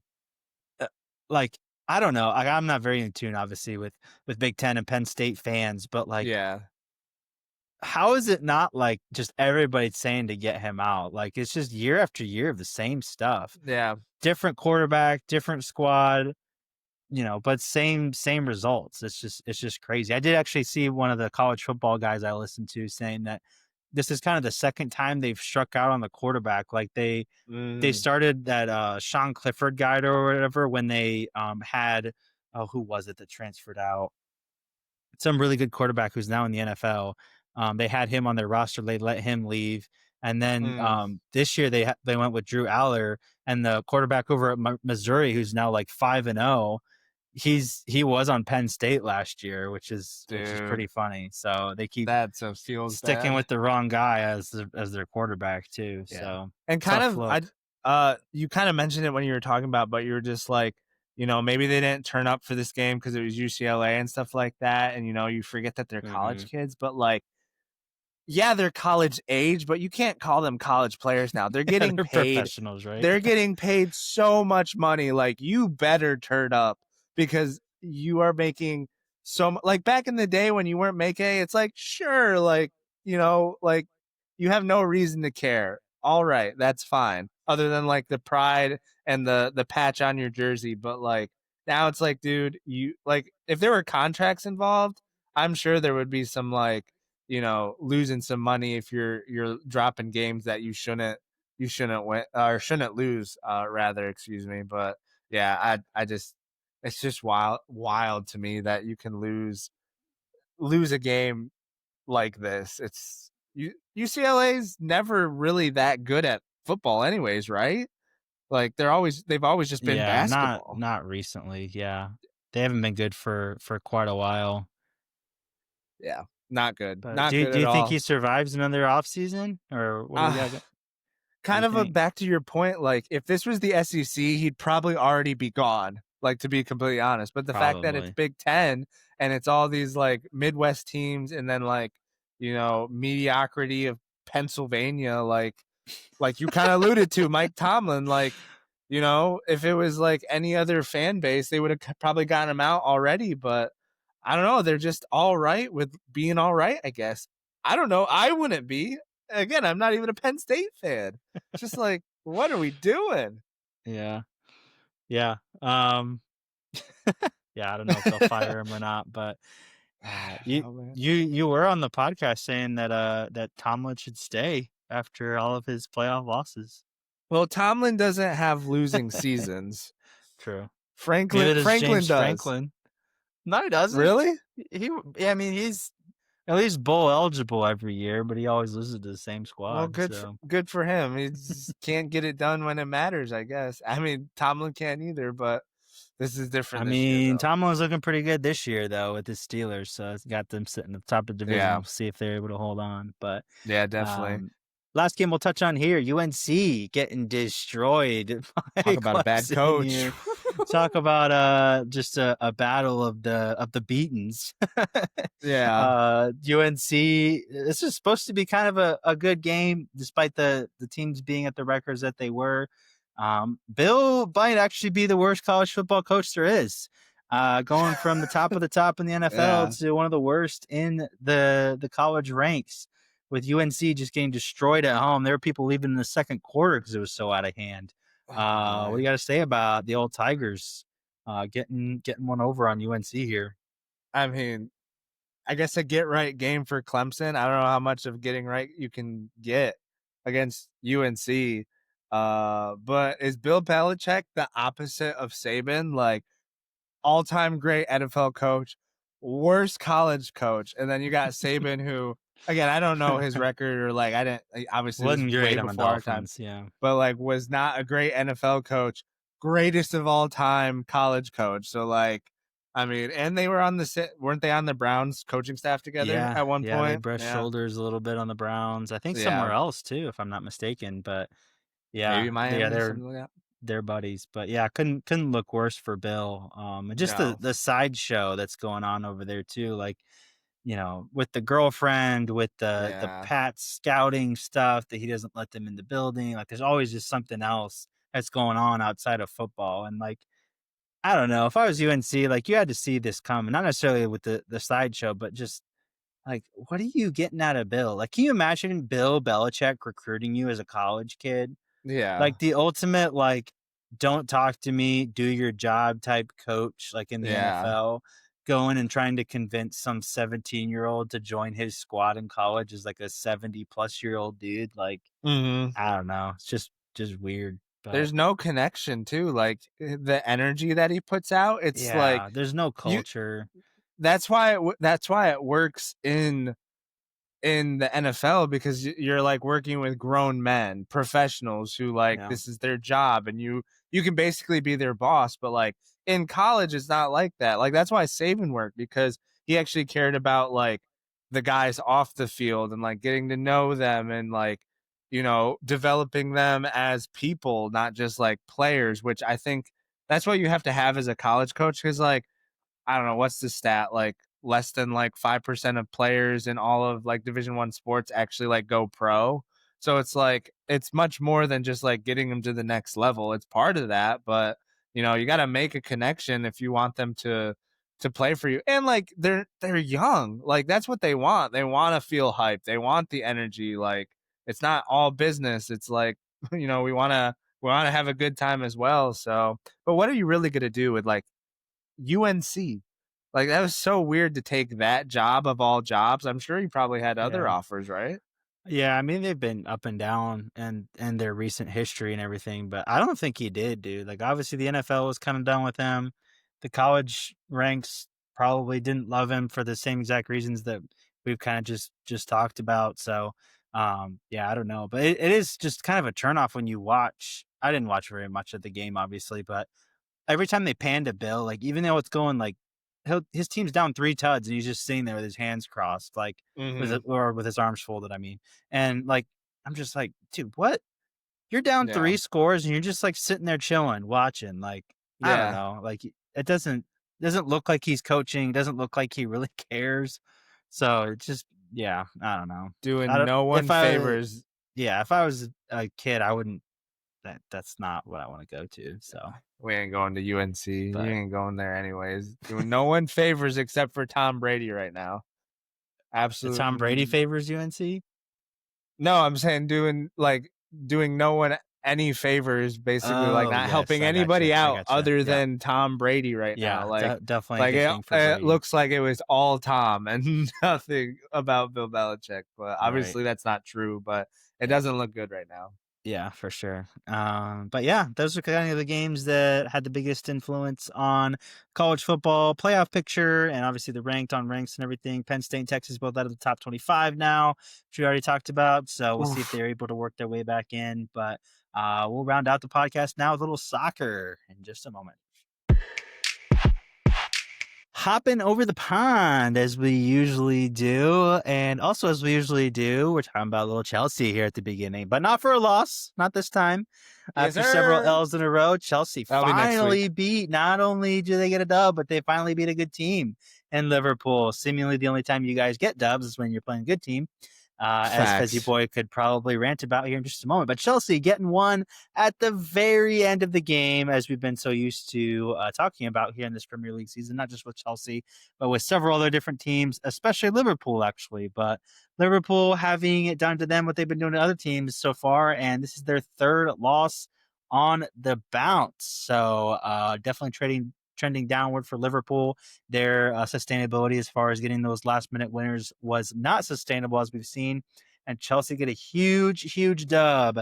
uh, like, I don't know. I'm not very in tune, obviously, with Big Ten and Penn State fans, but like, yeah, how is it not like just everybody saying to get him out? Like, it's just year after year of the same stuff. yeah. Different quarterback, different squad, but same results. It's just crazy. I did actually see one of the college football guys I listened to saying that this is kind of the second time they've struck out on the quarterback. Like they Mm, started that Sean Clifford guide or whatever when they had who was it that transferred out? Some really good quarterback who's now in the NFL. They had him on their roster. They let him leave, and then mm, this year they went with Drew Aller and the quarterback over at Missouri, who's now like 5-0. He was on Penn State last year, which is pretty dude. funny. So they keep That feels sticking bad. with the wrong guy as their quarterback too. Yeah. So And kind tough of look. you kind of mentioned it when you were talking about, but you were just like, maybe they didn't turn up for this game because it was UCLA and stuff like that. And you forget that they're Mm-hmm. college kids, but like, yeah, they're college age, but you can't call them college players now. They're Yeah, getting they're paid. professionals, right? They're getting paid so much money. Like, you better turn up because you are making like back in the day when you weren't making, it's like, sure, like you have no reason to care. All right, that's fine. Other than like the pride and the patch on your jersey, but like now it's like, dude, you like if there were contracts involved, I'm sure there would be some like losing some money if you're dropping games that you shouldn't win or shouldn't lose, rather, excuse me. But yeah, I just it's just wild to me that you can lose a game like this. UCLA's never really that good at football anyways, right? Like they've always just been Yeah, not basketball. not recently. Yeah, they haven't been good for quite a while. Yeah, not good. But Not do good do at you think he all. survives another off season, or what do we Uh got? What do kind you of a think? back to your point, like if this was the SEC, he'd probably already be gone, like to be completely honest. But the fact that it's Probably. Big Ten and it's all these like Midwest teams and then like, mediocrity of Pennsylvania, like you kind of alluded to, Mike Tomlin, like, if it was like any other fan base, they would have probably gotten him out already. But I don't know. They're just all right with being all right, I guess. I don't know. I wouldn't be. Again, I'm not even a Penn State fan. Just like, what are we doing? Yeah. Yeah. Yeah, I don't know if they'll fire him or not, but I don't you know, man. you were on the podcast saying that Tomlin should stay after all of his playoff losses. Well, Tomlin doesn't have losing seasons. True. Franklin Neither does Franklin James does. Franklin. No, he doesn't. Really? Yeah, I mean, he's at least bowl eligible every year, but he always loses to the same Well, squad. good for So good for him. He just can't get it done when it matters, I guess. I mean, Tomlin can't either, but this is I different this year, mean, though. Tomlin's looking pretty good this year though with his Steelers, so it's got them sitting at the top of the division. Yeah, We'll see if they're able to hold on. But yeah, definitely. um, last game we'll touch on here: UNC getting destroyed by Talk about a bad Clemson coach. here. Talk about just a battle of the beatens. Yeah, UNC. This is supposed to be kind of a good game, despite the teams being at the records that they were. Bill might actually be the worst college football coach there is. Going from the top in the NFL Yeah. to one of the worst in the college ranks, with UNC just getting destroyed at home. There were people leaving in the second quarter because it was so out of hand. Oh What do boy. you got to say about the old Tigers getting one over on UNC here? I mean, I guess a get right game for Clemson. I don't know how much of getting right you can get against UNC. But is Bill Belichick the opposite of Saban? Like all-time great NFL coach, worst college coach, and then you got Saban, who again I don't know his record or like I didn't obviously it was Wasn't way great on the before our time, Dolphins, yeah. but like was not a great NFL coach, greatest of all time college coach. So like, I mean, and they were on weren't they on the Browns coaching staff together Yeah, at one yeah, they point? brushed Yeah, shoulders a little bit on the Browns. I think yeah, somewhere else too, if I'm not mistaken. But maybe yeah, Miami, something like that. they're buddies. But yeah, couldn't look worse for Bill. And just No, the sideshow that's going on over there too. Like, with the girlfriend, with the yeah. Pat scouting stuff that he doesn't let them in the building. Like, there's always just something else that's going on outside of football. And like, I don't know, if I was UNC, like, you had to see this coming, not necessarily with the sideshow, but just like, what are you getting out of Bill? Like, can you imagine Bill Belichick recruiting you as a college kid? Yeah, Like the ultimate, like, don't talk to me, do your job type coach, like in the yeah. NFL, going and trying to convince some 17-year-old to join his squad in college as like a 70-plus-year-old dude. Like, Hmm. I don't know. It's just weird. But There's no connection too, like, the energy that he puts out, it's like, yeah, there's no you culture. that's why it works in the NFL because you're like working with grown men, professionals who like Yeah. this is their job and you can basically be their boss, but like in college it's not like that. Like that's why Saban worked because he actually cared about like the guys off the field and like getting to know them and like developing them as people, not just like players, which I think that's what you have to have as a college coach cuz like I don't know what's the stat like less than like 5% of players in all of like Division 1 sports actually like go pro. So it's like it's much more than just like getting them to the next level. It's part of that, but you got to make a connection if you want them to play for you. And like they're young. Like that's what they want. They want to feel hyped. They want the energy. Like it's not all business. It's like, we want to have a good time as well. So, but what are you really going to do with like UNC? Like, that was so weird to take that job of all jobs. I'm sure you probably had other Yeah. offers, right? Yeah, I mean, they've been up and down and their recent history and everything, but I don't think he did, dude. Like, obviously, the NFL was kind of done with him. The college ranks probably didn't love him for the same exact reasons that we've kind of just talked about. So, yeah, I don't know, but it is just kind of a turnoff when you watch. I didn't watch very much of the game, obviously, but every time they pan to Bill, like even though it's going like his team's down 3 tuds and he's just sitting there with his hands crossed, like Mhm. with his arms folded, I mean. And like I'm just like, dude, what? You're down Yeah. 3 scores and you're just like sitting there chilling, watching. Like, I don't Yeah. know. Like it doesn't look like he's coaching, doesn't look like he really cares. So it's just yeah, I don't know. I Doing don't no one if I favors. yeah, if I was a kid, I wouldn't that's not what I want to go to. So We ain't going to UNC. You but ain't going there anyways. Doing no one favors except for Tom Brady right now. Tom Brady Absolutely. favors UNC? No, I'm saying doing no one any favors, basically, like Oh, not yes, helping I gotcha, anybody I out gotcha. other Yeah, than Tom Brady right now. yeah, Like, definitely a like good it, thing for it Brady. looks like it was all Tom and nothing about Bill Belichick. But Right, obviously, that's not true. But it yeah. doesn't look good right now. Yeah, for sure. But yeah, those are kind of the games that had the biggest influence on college football playoff picture, and obviously the ranked on ranks and everything. Penn State and Texas both out of the top 25 now, which we already talked about. So we'll see if Oof. they're able to work their way back in. But we'll round out the podcast now with a little soccer in just a moment. Hopping over the pond as we usually do. And also, as we usually do, we're talking about a little Chelsea here at the beginning, but not for a loss, not this time. Yes, After several sir. L's in a row, Chelsea That'll be next week. finally beat, not only do they get a dub, but they finally beat a good team in Liverpool. Seemingly the only time you guys get dubs is when you're playing a good team. as Fezzy Facts. Boy could probably rant about here in just a moment. But Chelsea getting one at the very end of the game, as we've been so used to talking about here in this Premier League season, not just with Chelsea, but with several other different teams, especially Liverpool, actually. But Liverpool having it done to them what they've been doing to other teams so far, and this is their third loss on the bounce. So definitely trending downward for Liverpool. Their sustainability as far as getting those last minute winners was not sustainable as we've seen. And Chelsea get a huge dub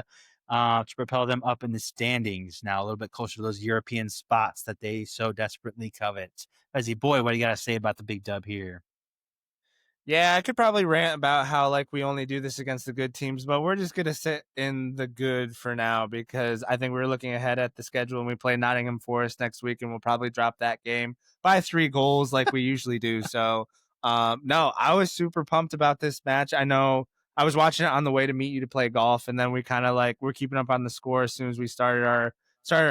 to propel them up in the standings now, a little bit closer to those European spots that they so desperately covet. Fezzy boy, what do you got to say about the big dub here? Yeah, I could probably rant about how like we only do this against the good teams, but we're just gonna sit in the good for now because I think we're looking ahead at the schedule and we play Nottingham Forest next week and we'll probably drop that game by 3 goals like we usually do. So no, I was super pumped about this match. I know I was watching it on the way to meet you to play golf, and then we kind of like we're keeping up on the score as soon as we started our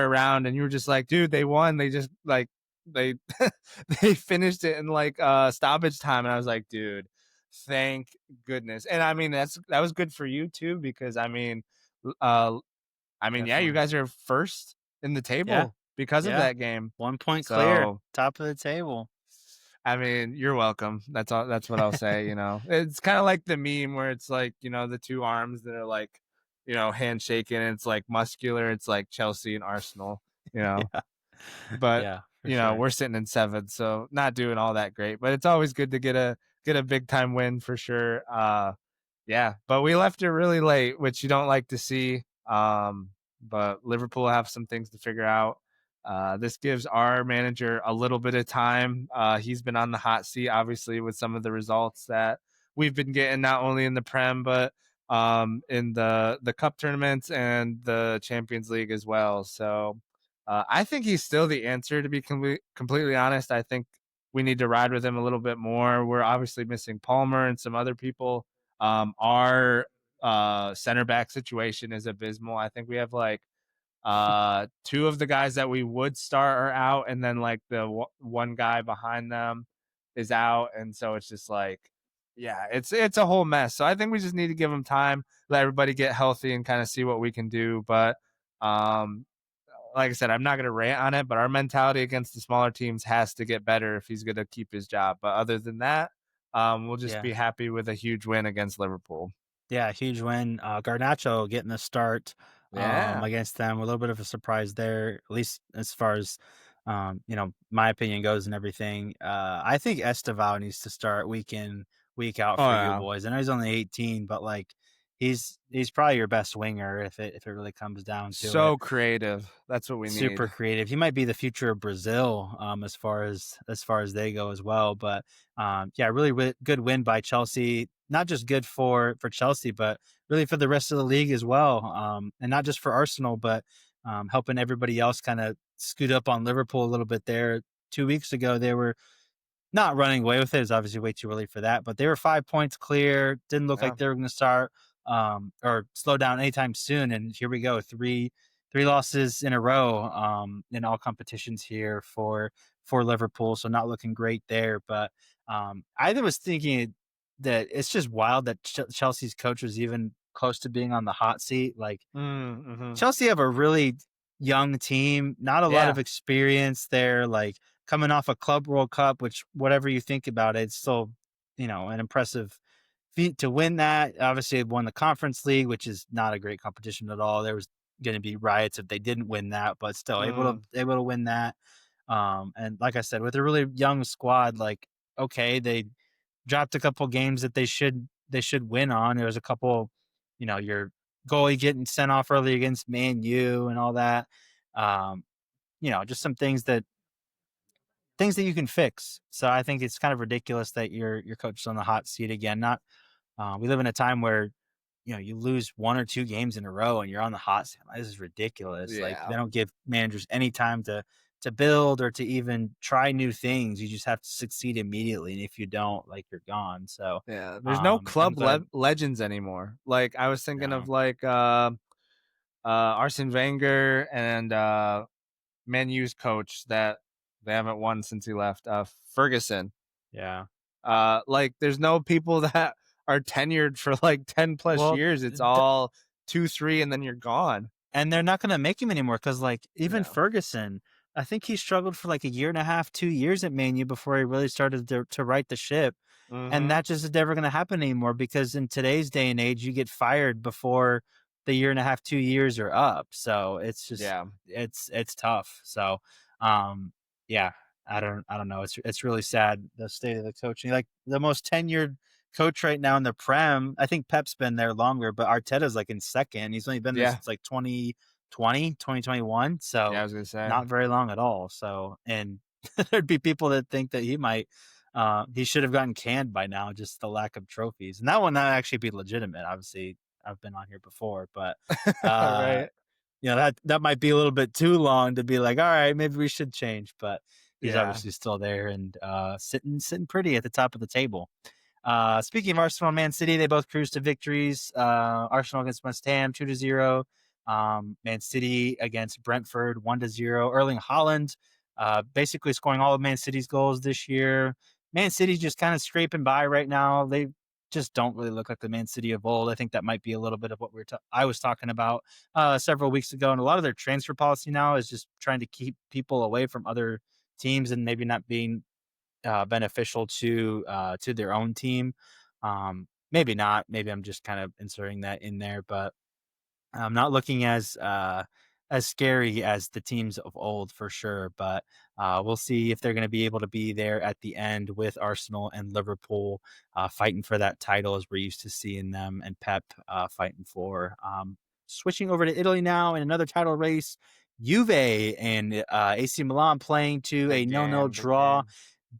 round, and you were just like, dude, they won. They just like they they finished it in like stoppage time, and I was like, dude, thank goodness. And I mean that was good for you too because uh yeah, you Definitely. guys are first in the Yeah. table because of Yeah. that game. 1 point clear, So top of the table. I mean, you're welcome. That's all. That's what I'll say. You know, it's kind of like the meme where it's like, you know, the two arms that are like, you know, handshaking. And it's like muscular. It's like Chelsea and Arsenal. You know, Yeah. but Yeah, for you know sure. we're sitting in seventh, so not doing all that great. But it's always good to get a big time win for sure. Yeah, but we left it really late, which you don't like to see. But Liverpool have some things to figure out. This gives our manager a little bit of time. He's been on the hot seat, obviously, with some of the results that we've been getting, not only in the Prem, but in the cup tournaments and the Champions League as well. So I think he's still the answer, to be completely honest. I think we need to ride with him a little bit more. We're obviously missing Palmer and some other people. Our center back situation is abysmal. I think we have like two of the guys that we would start are out, and then like the one guy behind them is out, and so it's just like, yeah, it's a whole mess. So I think we just need to give him time, let everybody get healthy, and kind of see what we can do. But um, like I said, I'm not going to rant on it, but our mentality against the smaller teams has to get better if he's going to keep his job. But other than that, we'll just Yeah. be happy with a huge win against Liverpool. Yeah, huge win. Garnacho getting the start Yeah. against them. A little bit of a surprise there, at least as far as my opinion goes and everything. I think Estevao needs to start week in, week out Oh for you yeah. boys. I know he's only 18, but like he's probably your best winger if it really comes down to it. So creative. That's what we Super need. creative. He might be the future of Brazil, as far as they go as well. But yeah, really good win by Chelsea. Not just good for Chelsea, but really for the rest of the league as well. And not just for Arsenal, but helping everybody else kind of scoot up on Liverpool a little bit there. 2 weeks ago, they were not running away with it. It's obviously way too early for that, but they were 5 points clear. Didn't look like Yeah. they were going to start or slow down anytime soon. And here we go, three losses in a row in all competitions here for Liverpool. So not looking great there. But I was thinking that it's just wild that Chelsea's coach was even close to being on the hot seat. Like Mm-hmm. Chelsea have a really young team, not a lot of Yeah. experience there, like, coming off a Club World Cup, which whatever you think about it, it's still, an impressive feat to win that. Obviously, they won the Conference League, which is not a great competition at all. There was gonna be riots if they didn't win that, but still Mm. able to win that. And like I said, with a really young squad, like, okay, they dropped a couple games that they should win on. There was a couple, your goalie getting sent off early against Man U and all that. Um, just some things that you can fix. So I think it's kind of ridiculous that your coach is on the hot seat again. Not we live in a time where you lose 1 or 2 games in a row and you're on the hot seat. This is ridiculous. Like Yeah. they don't give managers any time to build or to even try new things. You just have to succeed immediately, and if you don't, like you're gone. So Yeah. There's no I'm club glad. legends anymore. Like I was thinking of No, like Arsene Wenger and Man U's coach that they haven't won since he left. Ferguson. yeah, Like there's no people that are tenured for like 10 plus Well, years. It's all 2, 3, and then you're gone. and they're not gonna make him anymore because, like, even No. Ferguson, I think he struggled for, like, a year and a half, 2 years at Man U before he really started to right the ship, and Mhm. that just is never gonna happen anymore because in today's day and age, you get fired before the year and a half, 2 years are up, so it's just Yeah. it's tough, so, um, yeah, I don't know, it's really sad, the state of the coaching, like, the most tenured coach right now in the Prem. I think Pep's been there longer, but Arteta's like in second. He's only been there Yeah. since like 2020, 2021. Yeah, So I was gonna say. not very long at all. So, and there'd be people that think that he should have gotten canned by now, just the lack of trophies. And that one, that actually be legitimate. Obviously, I've been on here before, but, uh, Right. that might be a little bit too long to be like, all right, maybe we should change. But he's Yeah. obviously still there and sitting pretty at the top of the table. Speaking of Arsenal and Man City, they both cruised to victories. Arsenal against West Ham 2-0. Man City against Brentford 1-0. Erling Haaland basically scoring all of Man City's goals this year. Man City just kind of scraping by right now. They just don't really look like the Man City of old. I think that might be a little bit of what I was talking about several weeks ago. And a lot of their transfer policy now is just trying to keep people away from other teams and maybe not being beneficial to their own team. Maybe not. Maybe I'm just kind of inserting that in there, but I'm not looking as scary as the teams of old for sure. But we'll see if they're going to be able to be there at the end with Arsenal and Liverpool fighting for that title as we're used to seeing them and Pep fighting for. Switching over to Italy now in another title race. Juve and AC Milan playing to a Big nil-nil game, big draw. game.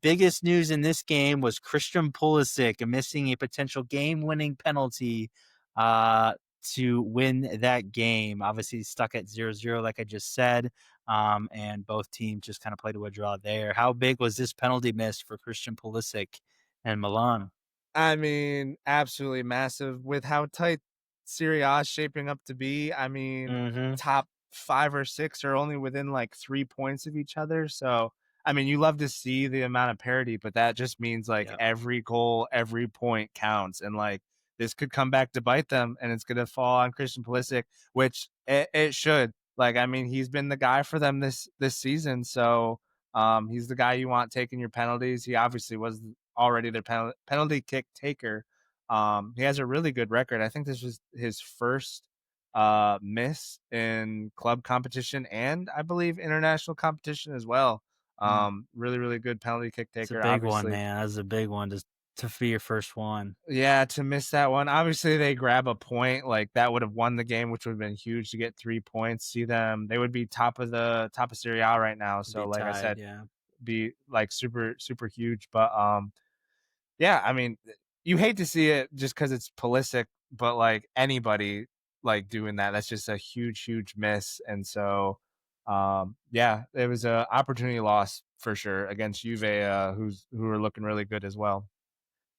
Biggest news in this game was Christian Pulisic missing a potential game-winning penalty uh, to win that game. Obviously, stuck at 0-0, like I just said, and both teams just kind of played to a draw there. How big was this penalty miss for Christian Pulisic and Milan? I mean, absolutely massive with how tight Serie A is shaping up to be. I mean, Mhm. top 5 or 6 are only within, like, 3 points of each other, so, I mean, you love to see the amount of parity, but that just means, like, Yep. every goal, every point counts, and, like, this could come back to bite them, and it's gonna fall on Christian Pulisic, which it should. Like, I mean, he's been the guy for them this season, so, he's the guy you want taking your penalties. He obviously was already their penalty kick taker. He has a really good record. I think this was his first miss in club competition and I believe international competition as well. Mm. Really, really good penalty kick It's a taker. big one, Obviously, man. That's a big one to be your first one. yeah, to miss that one. Obviously, they grab a point like that would have won the game, which would have been huge to get 3 points. See them, they would be top of Serie A right now. So, Be like I tied, said, yeah. be like super, super huge. But yeah, I mean, you hate to see it just because it's Pulisic, but, like, anybody, like, doing that, that's just a huge, huge miss, and so, yeah, it was a opportunity loss for sure against Juve, who are looking really good as well.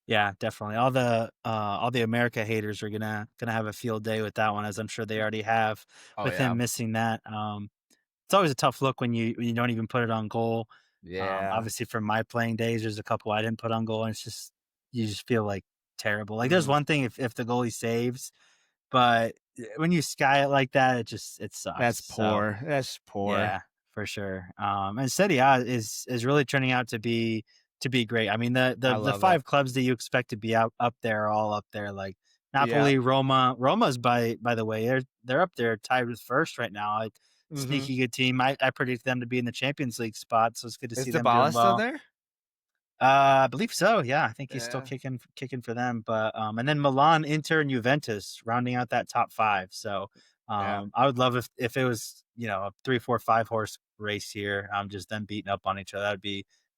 Yeah, definitely. All the America haters are gonna have a field day with that one, as I'm sure they already have Oh, with him yeah. missing that. It's always a tough look when you don't even put it on goal. Yeah. Obviously, from my playing days, there's a couple I didn't put on goal, and it's just you just feel like terrible. Like there's Mhm. one thing if the goalie saves, but when you sky it like that, it sucks. That's So poor. That's poor. yeah, for sure. And Serie A is really turning out to be great. I mean, I the love it. 5 clubs that you expect to be out up there are all up there, like Yeah. Napoli, Roma. Roma's by the way, they're up there tied with first right now. Like Mhm. sneaky good team. I predict them to be in the Champions League spot, so it's good to Is see them doing Dybala still well. there? I believe so. Yeah, I think he's still Yeah. kicking for them. But and then Milan, Inter, and Juventus rounding out that top 5. So Yeah. I would love if it was a 3, 4, 5 horse race here. Just them beating up on each other.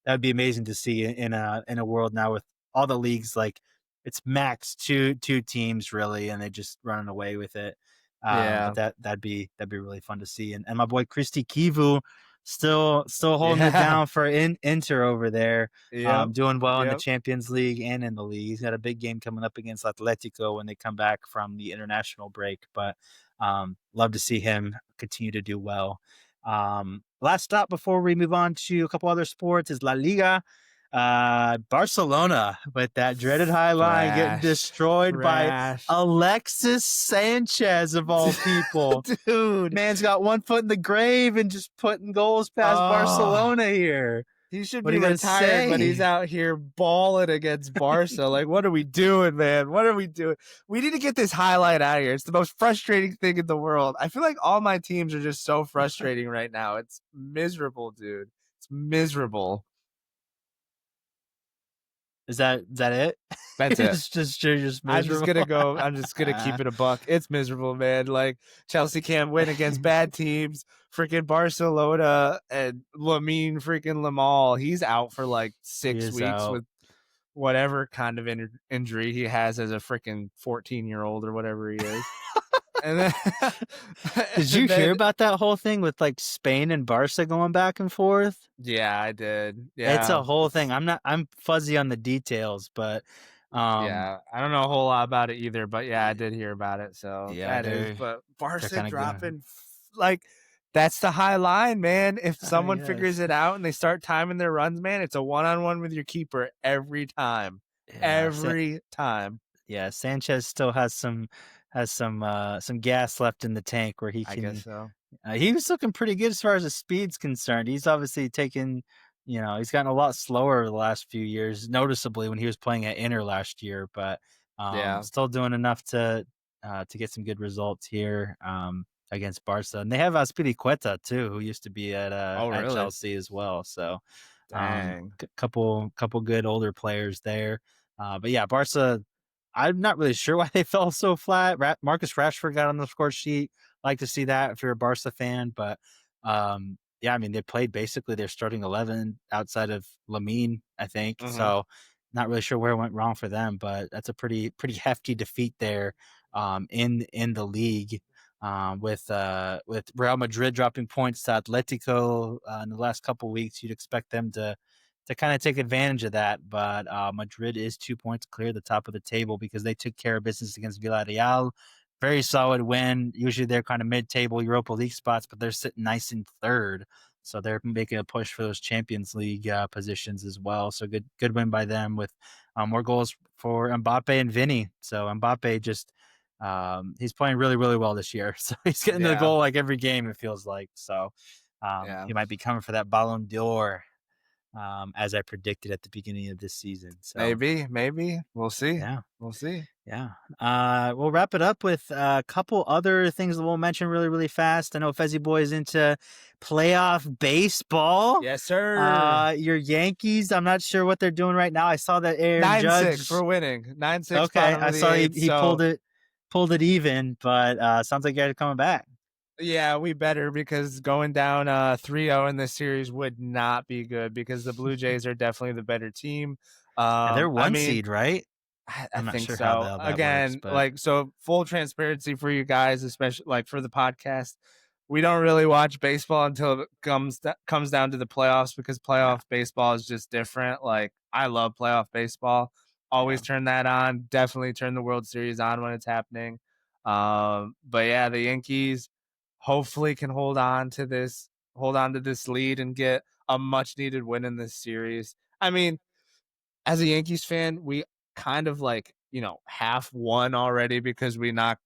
That would be amazing to see in a world now with all the leagues like it's max two teams really, and they just running away with it. But Yeah. that'd be really fun to see. And my boy Christy Kivu still holding it Yeah. down for Inter over there, Yep. doing well in the Yep. Champions League and in the league. He's got a big game coming up against Atletico when they come back from the international break. But love to see him continue to do well. Last stop before we move on to a couple other sports is La Liga. Barcelona with that dreaded high line getting Trash. destroyed by Trash. Alexis Sanchez of all people. Dude. Man's got one foot in the grave and just putting goals past Oh. Barcelona here. He should What are be you gonna retired, but he's say? out here balling against Barca. Like, what are we doing, man? What are we doing? We need to get this highlight out of here. It's the most frustrating thing in the world. I feel like all my teams are just so frustrating right now. It's miserable, dude. It's miserable. Is that it? That's it. It's just you're just I'm just miserable. gonna go. I'm just gonna keep it a buck. It's miserable, man. Like Chelsea can't win against bad teams. Freaking Barcelona and Lamine freaking Lamal. He's out for like He 6 is weeks out. with whatever kind of injury he has as a freaking 14-year-old or whatever he is. And then, Did you and hear then, about that whole thing with like Spain and Barca going back and forth? yeah, I did. It's Yeah, a whole thing. I'm fuzzy on the details, but um yeah. I don't know a whole lot about it either, but yeah, I did hear about it. So yeah, that is, they're but they're Barca kind of gonna dropping like that's the high line, man. If someone figures yes. it out and they start timing their runs, man, it's a one-on-one with your keeper every time. Yeah, Every time. yeah, Sanchez still has some gas left in the tank where he I guess can. so. He was looking pretty good as far as the speed's concerned. He's obviously taken, he's gotten a lot slower the last few years, noticeably when he was playing at Inter last year, but Yeah. still doing enough to get some good results here against Barca. And they have Aspilicueta too, who used to be Oh, at really? Chelsea as well. So Dang. couple good older players there. But yeah, Barca. I'm not really sure why they fell so flat. Marcus Rashford got on the score sheet. Like to see that if you're a Barca fan, but yeah, I mean they played basically their starting 11 outside of Lamine, I think. Mhm. So not really sure where it went wrong for them, but that's a pretty hefty defeat there in the league. With Real Madrid dropping points to Atletico in the last couple weeks, you'd expect them to kind of take advantage of that. But Madrid is 2 points clear at the top of the table because they took care of business against Villarreal. Very solid win. Usually they're kind of mid-table Europa League spots, but they're sitting nice in third. So they're making a push for those Champions League positions as well. So good win by them with more goals for Mbappe and Vinny. So Mbappe just he's playing really really well this year. So he's getting the Yeah. goal like every game it feels like. So Yeah. he might be coming for that Ballon d'Or as I predicted at the beginning of this season. So Maybe, maybe. We'll see. yeah, We'll see. yeah. We'll wrap it up with a couple other things that we'll mention really, really fast. I know Fezzy Boy is into playoff baseball. Yes, sir. Your Yankees, I'm not sure what they're doing right now. I saw that Aaron 9-6. Judge. We're winning. 9-6, Okay, bottom I of the saw eighth. he So pulled it even, but sounds like you guys are coming back. yeah, we better because going down 3-0 in this series would not be good because the Blue Jays are definitely the better team. And they're I one mean, seed, right? I I'm not think sure how the so. hell that works, Again, but like so full transparency for you guys, especially like for the podcast. We don't really watch baseball until it comes down to the playoffs because yeah, playoff baseball is just different. Like I love playoff baseball. yeah. Always turn that on. Definitely turn the World Series on when it's happening. But yeah, the Yankees hopefully can hold on to this lead and get a much needed win in this series. I mean, as a Yankees fan, we kind of like, half won already because we knocked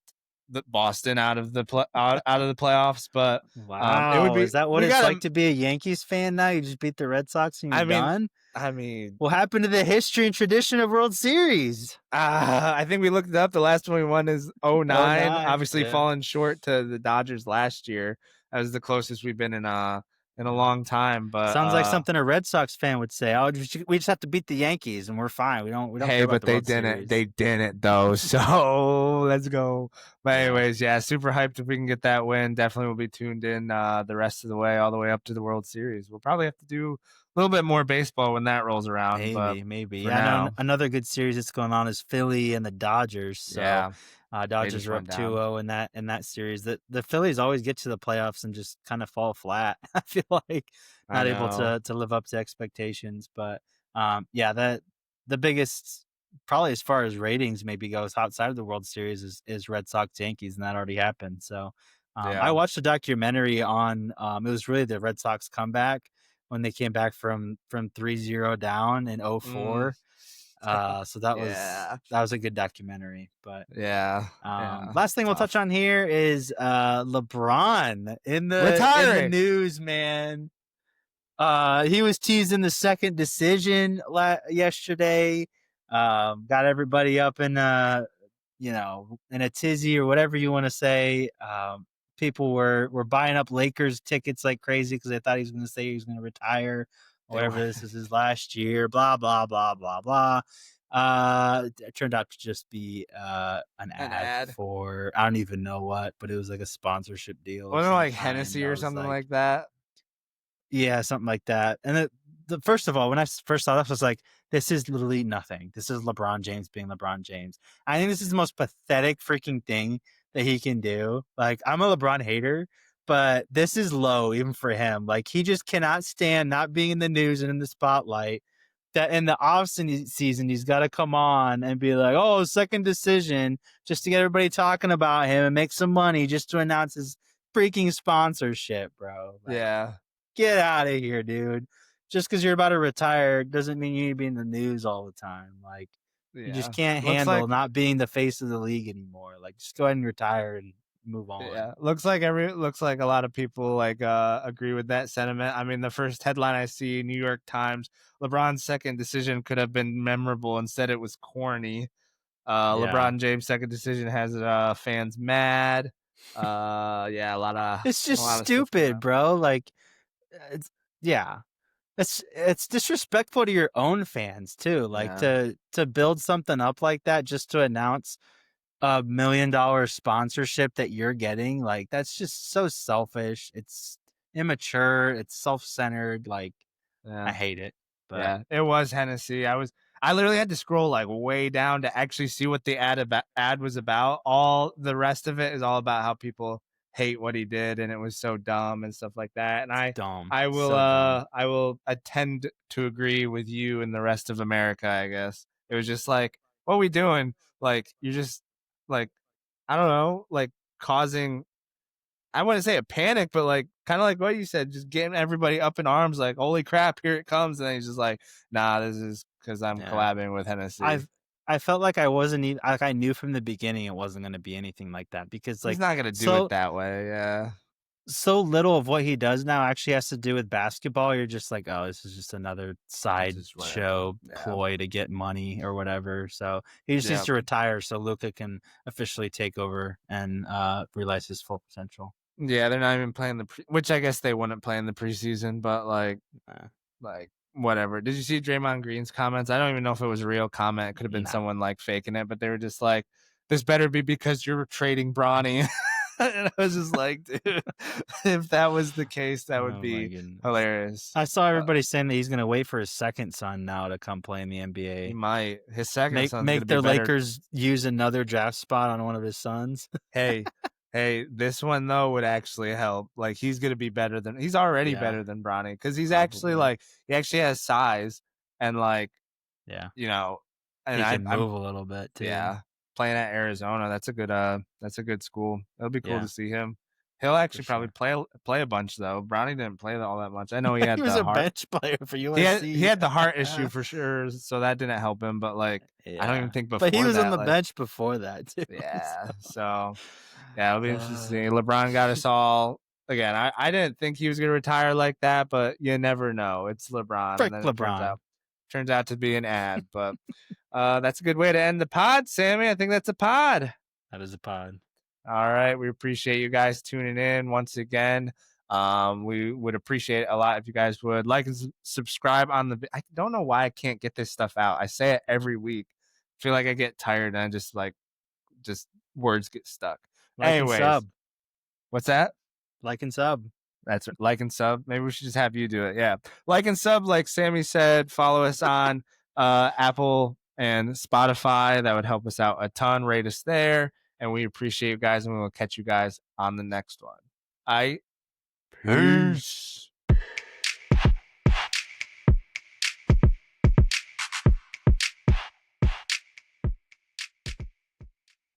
the Boston out of out of the playoffs, but it would Wow, be is that what we it's got like to to be a Yankees fan now? You just beat the Red Sox and you're I mean done? I mean What happened to the history and tradition of World Series? I think we looked it up. The last one we won is Oh, 09, nine. obviously Yeah. falling short to the Dodgers last year. That was the closest we've been in a Yeah. long time, but Sounds like something a Red Sox fan would say. Oh, we just have to beat the Yankees and we're fine. We don't care hey, about but the they World didn't. Series. They didn't though. So let's go. But Yeah. anyways, yeah, super hyped if we can get that win. Definitely will be tuned in the rest of the way, all the way up to the World Series. We'll probably have to do a little bit more baseball when that rolls around. But Maybe. for Yeah, I know now, another good series that's going on is Philly and the Dodgers. So yeah, they Dodgers just are went up down. 2-0 in that series. The Phillies always get to the playoffs and just kind of fall flat. I feel like I not able know. to live up to expectations. But yeah, the biggest probably as far as ratings maybe goes outside of the World Series is Red Sox Yankees, and that already happened. So I Yeah. watched a documentary on it was really the Red Sox comeback when they came back from 3-0 down in Mm. '04. So Yeah. that was a good documentary. But Yeah. Yeah. last thing we'll touch Tough. on here is LeBron in the Retiring. news, man. He was teasing the second decision yesterday. Got everybody up in in a tizzy or whatever you want to say. People were buying up Lakers tickets like crazy because they thought he was going to say he was going to retire or It wa whatever. This is his last year. Blah blah blah blah blah. It turned out to just be an an ad ad. for I don't even know what, but it was like a sponsorship deal of Wasn't it some like kind. Hennessy That or was something like, like that? yeah, something like that. And first of all, when I first saw this, I was like, this is literally nothing. This is LeBron James being LeBron James. I think this is the most pathetic freaking thing that he can do. Like, I'm a LeBron hater, but this is low even for him. Like, he just cannot stand not being in the news and in the spotlight. That in the off season, he's got to come on and be like, oh, second decision, just to get everybody talking about him and make some money just to announce his freaking sponsorship, bro. Like, Yeah. get out of here, dude. Just because you're about to retire doesn't mean you need to be in the news all the time. Like, you just Yeah. can't Looks handle like not being the face of the league anymore. Like, just go ahead and retire and move on. Yeah, looks like a lot of people like agree with that sentiment. I mean, the first headline I see, New York Times, LeBron's second decision could have been memorable. Instead, it was corny. Yeah. LeBron James' second decision has fans mad. Yeah, It's just a lot of stuff going stupid, on. bro. Like, it's, yeah. It's disrespectful to your own fans too. Like Yeah, to build something up like that just to announce $1 million sponsorship that you're getting, like that's just so selfish. It's immature, it's self-centered. Like, I yeah. hate it. But Yeah, it was Hennessy. I literally had to scroll like way down to actually see what the ad was about. All the rest of it is all about how people hate what he did and it was so dumb and stuff like that. And it's dumb. I will So dumb. I will attend to agree with you and the rest of America, I guess. It was just like, what are we doing? Like you're just like I don't know, like causing I wouldn't say a panic, but like kind of like what you said, just getting everybody up in arms, like holy crap, here it comes, and then he's just like, nah, this is because I'm Yeah. collabing with Hennessy. I've I felt like I wasn't even like I knew from the beginning it wasn't gonna be anything like that because He's like not gonna do it so that way. Yeah, so little of what he does now actually has to do with basketball. You're just like, oh, this is just another it's side just whatever. show Yeah, ploy to get money or whatever. So he just needs yeah, to retire so Luca can officially take over and realize his full potential. yeah. They're not even playing which I guess they wouldn't play in the preseason, but Uh, like whatever. Did you see Draymond Green's comments? I don't even know if it was a real comment. It could have been nah. someone like faking it, but they were just like, "This better be because you're trading Bronny." And I was just like, dude, if that was the case, that would Oh my be goodness. hilarious. I saw But everybody saying that he's going to wait for his second son now to come play in the he NBA. might. His second son's gonna Make be their better. Lakers use another draft spot on one of his sons. Hey, hey, this one though would actually help. Like he's gonna be better than he's already Yeah, better than Bronny because he's actually probably. like he actually has size and like Yeah. you know, and He can I'm move a little bit too. yeah playing at Arizona. That's a good school. It'll be cool to Yeah, see him. He'll for actually probably sure. play a bunch though. Bronny didn't play all that much. I know he He had was the a heart. bench player for He USC. had the heart issue for sure, so that didn't help him. But like, I don't even Yeah, think but he before was on that, the like, bench before that too. yeah. So, So yeah, it'll be interesting to uh, see. LeBron got us all again. I didn't think he was gonna retire like that, but you never know. It's LeBron, and frick then it LeBron. turns out to be an ad. But that's a good way to end the pod, Sammy. I think that's a pod. That is a pod. All right. We appreciate you guys tuning in once again. We would appreciate it a lot if you guys would like and subscribe on the. I don't know why I can't get this stuff out. I say it every week. I feel like I get tired and I just words get stuck. Like and Anyways, sub. what's that? Like and sub. That's right. Like and sub. Maybe we should just have you do it. Yeah. Like and sub, like Sammy said, follow us on Apple and Spotify. That would help us out a ton. Rate us there. And we appreciate you guys, and we will catch you guys on the next one. I Peace. peace.